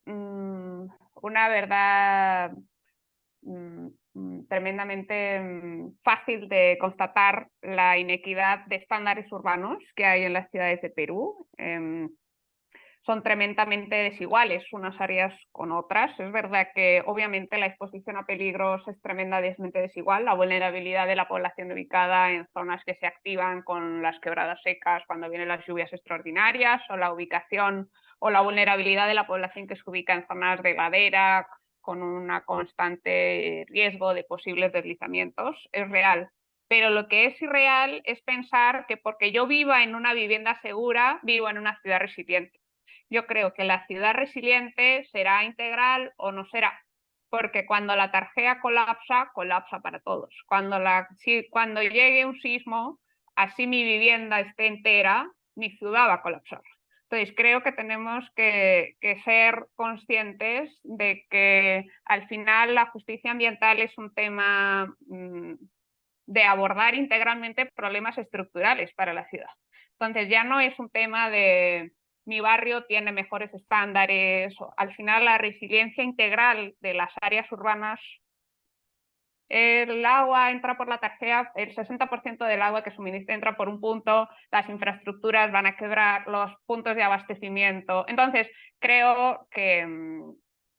una verdad tremendamente fácil de constatar la inequidad de estándares urbanos que hay en las ciudades de Perú. Son tremendamente desiguales unas áreas con otras. Es verdad que obviamente la exposición a peligros es tremendamente desigual, la vulnerabilidad de la población ubicada en zonas que se activan con las quebradas secas cuando vienen las lluvias extraordinarias, o la ubicación o la vulnerabilidad de la población que se ubica en zonas de ladera con un constante riesgo de posibles deslizamientos, es real. Pero lo que es irreal es pensar que porque yo viva en una vivienda segura, vivo en una ciudad resiliente. Yo creo que la ciudad resiliente será integral o no será, porque cuando la tarjea colapsa, colapsa para todos. Cuando llegue un sismo, así mi vivienda esté entera, mi ciudad va a colapsar. Entonces, creo que tenemos que ser conscientes de que al final la justicia ambiental es un tema de abordar integralmente problemas estructurales para la ciudad. Entonces, ya no es un tema de mi barrio tiene mejores estándares. Al final, la resiliencia integral de las áreas urbanas, el agua entra por la tarjea, el 60% del agua que suministra entra por un punto, las infraestructuras van a quebrar, los puntos de abastecimiento. Entonces, creo que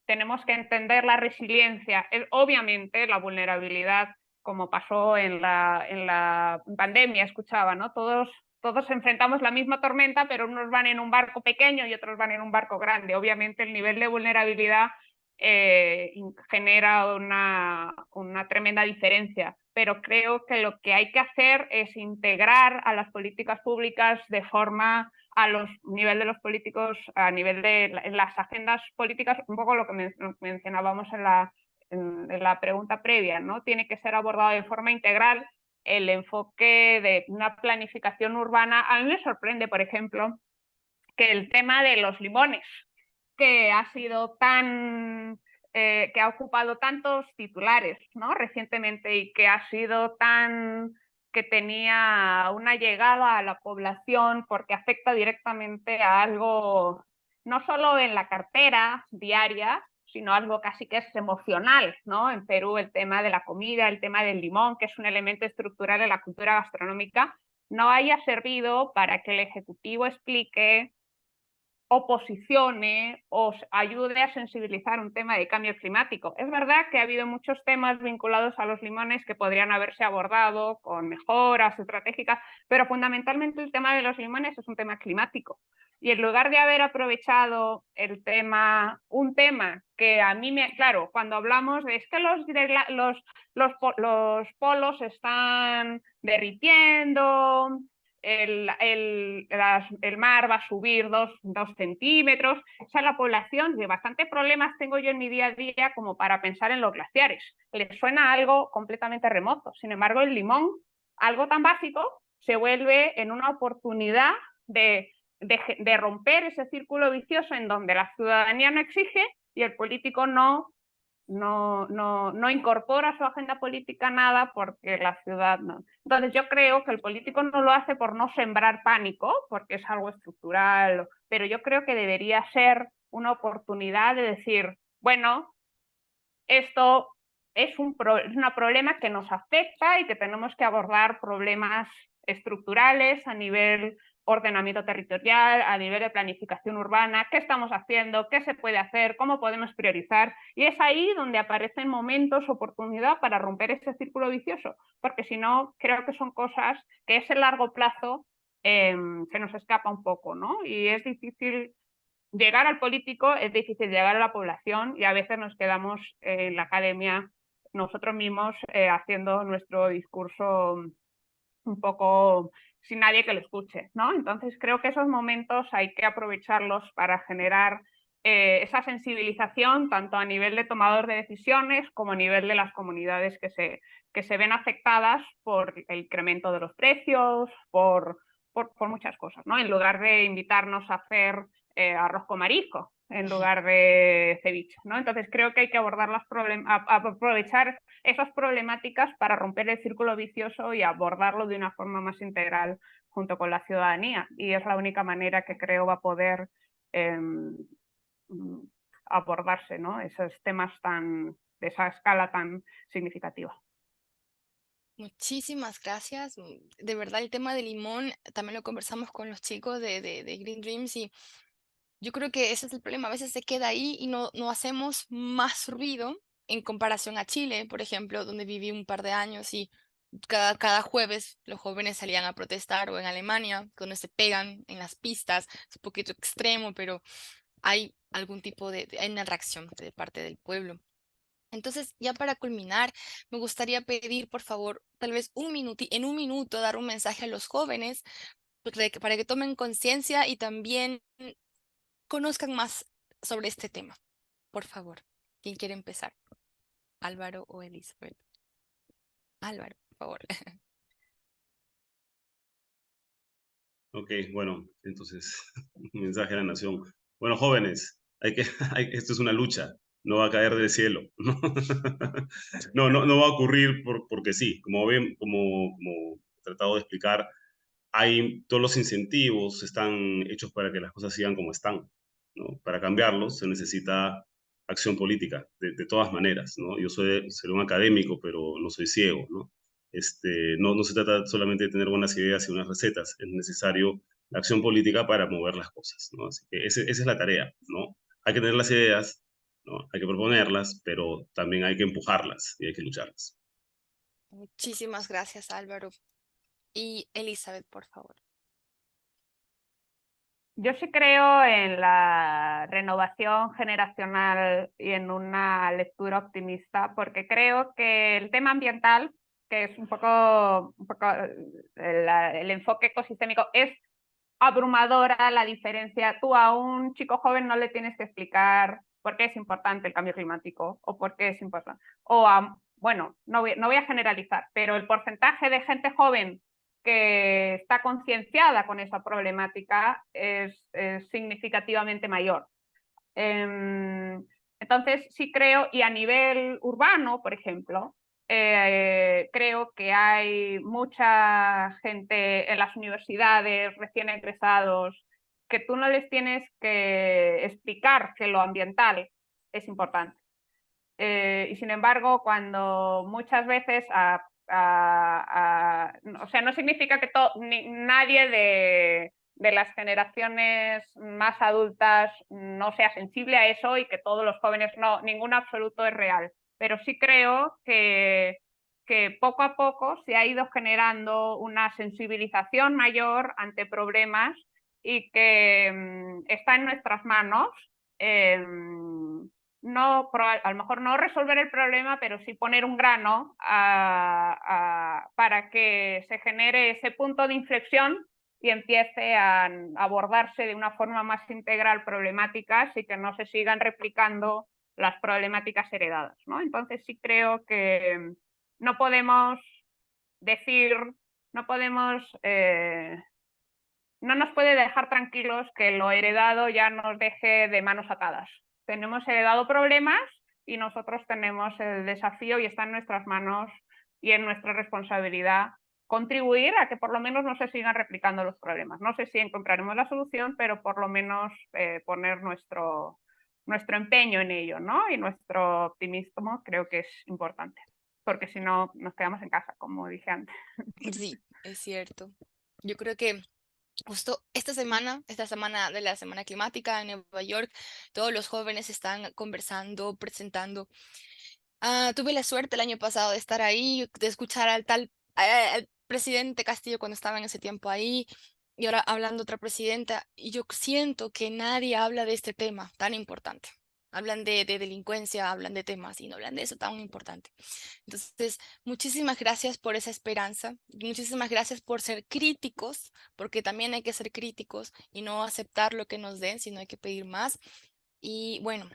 tenemos que entender la resiliencia, obviamente la vulnerabilidad, como pasó en la pandemia, escuchaba, ¿no? Todos enfrentamos la misma tormenta, pero unos van en un barco pequeño y otros van en un barco grande. Obviamente el nivel de vulnerabilidad genera una tremenda diferencia, pero creo que lo que hay que hacer es integrar a las políticas públicas de forma a nivel de los políticos, a nivel de las agendas políticas, un poco lo que mencionábamos en la pregunta previa, ¿no? Tiene que ser abordado de forma integral el enfoque de una planificación urbana. A mí me sorprende, por ejemplo, que el tema de los limones, que ha sido que ha ocupado tantos titulares, ¿no? Recientemente, y que ha sido que tenía una llegada a la población porque afecta directamente a algo, no solo en la cartera diaria, sino algo casi que es emocional, ¿no? En Perú el tema de la comida, el tema del limón, que es un elemento estructural en la cultura gastronómica, no haya servido para que el Ejecutivo explique o posicione o ayude a sensibilizar un tema de cambio climático. Es verdad que ha habido muchos temas vinculados a los limones que podrían haberse abordado con mejoras estratégicas, pero fundamentalmente el tema de los limones es un tema climático. Y en lugar de haber aprovechado un tema que a mí claro, cuando hablamos de es que los polos se están derritiendo, el mar va a subir 2 centímetros. O sea, la población, de bastante problemas tengo yo en mi día a día como para pensar en los glaciares. Les suena algo completamente remoto. Sin embargo, el limón, algo tan básico, se vuelve en una oportunidad de romper ese círculo vicioso en donde la ciudadanía no exige y el político no incorpora a su agenda política nada porque la ciudad no. Entonces yo creo que el político no lo hace por no sembrar pánico, porque es algo estructural, pero yo creo que debería ser una oportunidad de decir, bueno, esto es un problema que nos afecta y que tenemos que abordar problemas estructurales a nivel ordenamiento territorial, a nivel de planificación urbana, qué estamos haciendo, qué se puede hacer, cómo podemos priorizar. Y es ahí donde aparecen momentos, oportunidad para romper ese círculo vicioso, porque si no, creo que son cosas que ese largo plazo se nos escapa un poco, ¿no? Y es difícil llegar al político, es difícil llegar a la población y a veces nos quedamos en la academia nosotros mismos haciendo nuestro discurso un poco sin nadie que lo escuche, ¿no? Entonces creo que esos momentos hay que aprovecharlos para generar esa sensibilización tanto a nivel de tomador de decisiones como a nivel de las comunidades que se ven afectadas por el incremento de los precios, por muchas cosas, ¿no? En lugar de invitarnos a hacer arroz con marisco en lugar de ceviche, ¿no? Entonces creo que hay que abordar aprovechar esas problemáticas para romper el círculo vicioso y abordarlo de una forma más integral junto con la ciudadanía. Y es la única manera que creo va a poder abordarse, ¿no? Esos temas de esa escala tan significativa. Muchísimas gracias. De verdad, el tema del limón también lo conversamos con los chicos de Green Dreams y yo creo que ese es el problema. A veces se queda ahí y no hacemos más ruido en comparación a Chile, por ejemplo, donde viví un par de años y cada jueves los jóvenes salían a protestar, o en Alemania, donde se pegan en las pistas. Es un poquito extremo, pero hay algún tipo hay una reacción de parte del pueblo. Entonces, ya para culminar, me gustaría pedir, por favor, tal vez en un minuto, dar un mensaje a los jóvenes para que tomen conciencia y también conozcan más sobre este tema. Por favor, ¿quién quiere empezar? ¿Álvaro o Elizabeth? Álvaro, por favor. Ok, bueno, entonces, un mensaje a la nación. Bueno, jóvenes, esto es una lucha, no va a caer del cielo, ¿no? No va a ocurrir porque sí, como he tratado de explicar, todos los incentivos están hechos para que las cosas sigan como están, ¿no? Para cambiarlos se necesita acción política, de todas maneras, ¿no? Yo seré un académico, pero no soy ciego, ¿no? No se trata solamente de tener buenas ideas y unas recetas, es necesario la acción política para mover las cosas, ¿no? Así que esa es la tarea, ¿no? Hay que tener las ideas, ¿no? Hay que proponerlas, pero también hay que empujarlas y hay que lucharlas. Muchísimas gracias, Álvaro. Y Elizabeth, por favor. Yo sí creo en la renovación generacional y en una lectura optimista, porque creo que el tema ambiental, que es un poco el enfoque ecosistémico, es abrumadora la diferencia. Tú a un chico joven no le tienes que explicar por qué es importante el cambio climático o por qué es importante. Bueno, no voy a generalizar, pero el porcentaje de gente joven que está concienciada con esa problemática es significativamente mayor. Entonces, sí creo, y a nivel urbano, por ejemplo, creo que hay mucha gente en las universidades, recién egresados, que tú no les tienes que explicar que lo ambiental es importante. Y sin embargo, cuando muchas veces, o sea, no significa que nadie de las generaciones más adultas no sea sensible a eso y que todos los jóvenes no, ningún absoluto es real. Pero sí creo que poco a poco se ha ido generando una sensibilización mayor ante problemas y que está en nuestras manos. No, a lo mejor no resolver el problema, pero sí poner un grano para que se genere ese punto de inflexión y empiece a abordarse de una forma más integral problemáticas y que no se sigan replicando las problemáticas heredadas, ¿no? Entonces sí creo que no podemos decir, no podemos, no nos puede dejar tranquilos que lo heredado ya nos deje de manos atadas. Tenemos heredado problemas y nosotros tenemos el desafío y está en nuestras manos y en nuestra responsabilidad contribuir a que por lo menos no se sigan replicando los problemas. No sé si encontraremos la solución, pero por lo menos poner nuestro empeño en ello, ¿no? Y nuestro optimismo creo que es importante, porque si no nos quedamos en casa, como dije antes. Sí, es cierto. Yo creo que Justo esta semana de la Semana Climática en Nueva York, todos los jóvenes están conversando, presentando. Tuve la suerte el año pasado de estar ahí, de escuchar al presidente Castillo cuando estaba en ese tiempo ahí, y ahora hablando otra presidenta, y yo siento que nadie habla de este tema tan importante. Hablan de delincuencia, hablan de temas y no hablan de eso tan importante. Entonces, muchísimas gracias por esa esperanza, muchísimas gracias por ser críticos, porque también hay que ser críticos y no aceptar lo que nos den, sino hay que pedir más. Y bueno,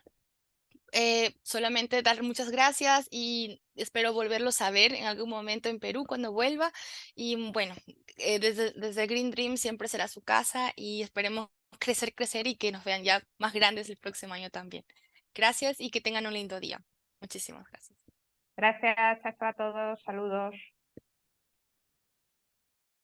solamente dar muchas gracias y espero volverlos a ver en algún momento en Perú cuando vuelva. Y bueno, desde Green Dream siempre será su casa y esperemos crecer, crecer y que nos vean ya más grandes el próximo año también. Gracias y que tengan un lindo día. Muchísimas gracias. Gracias, chao a todos, saludos.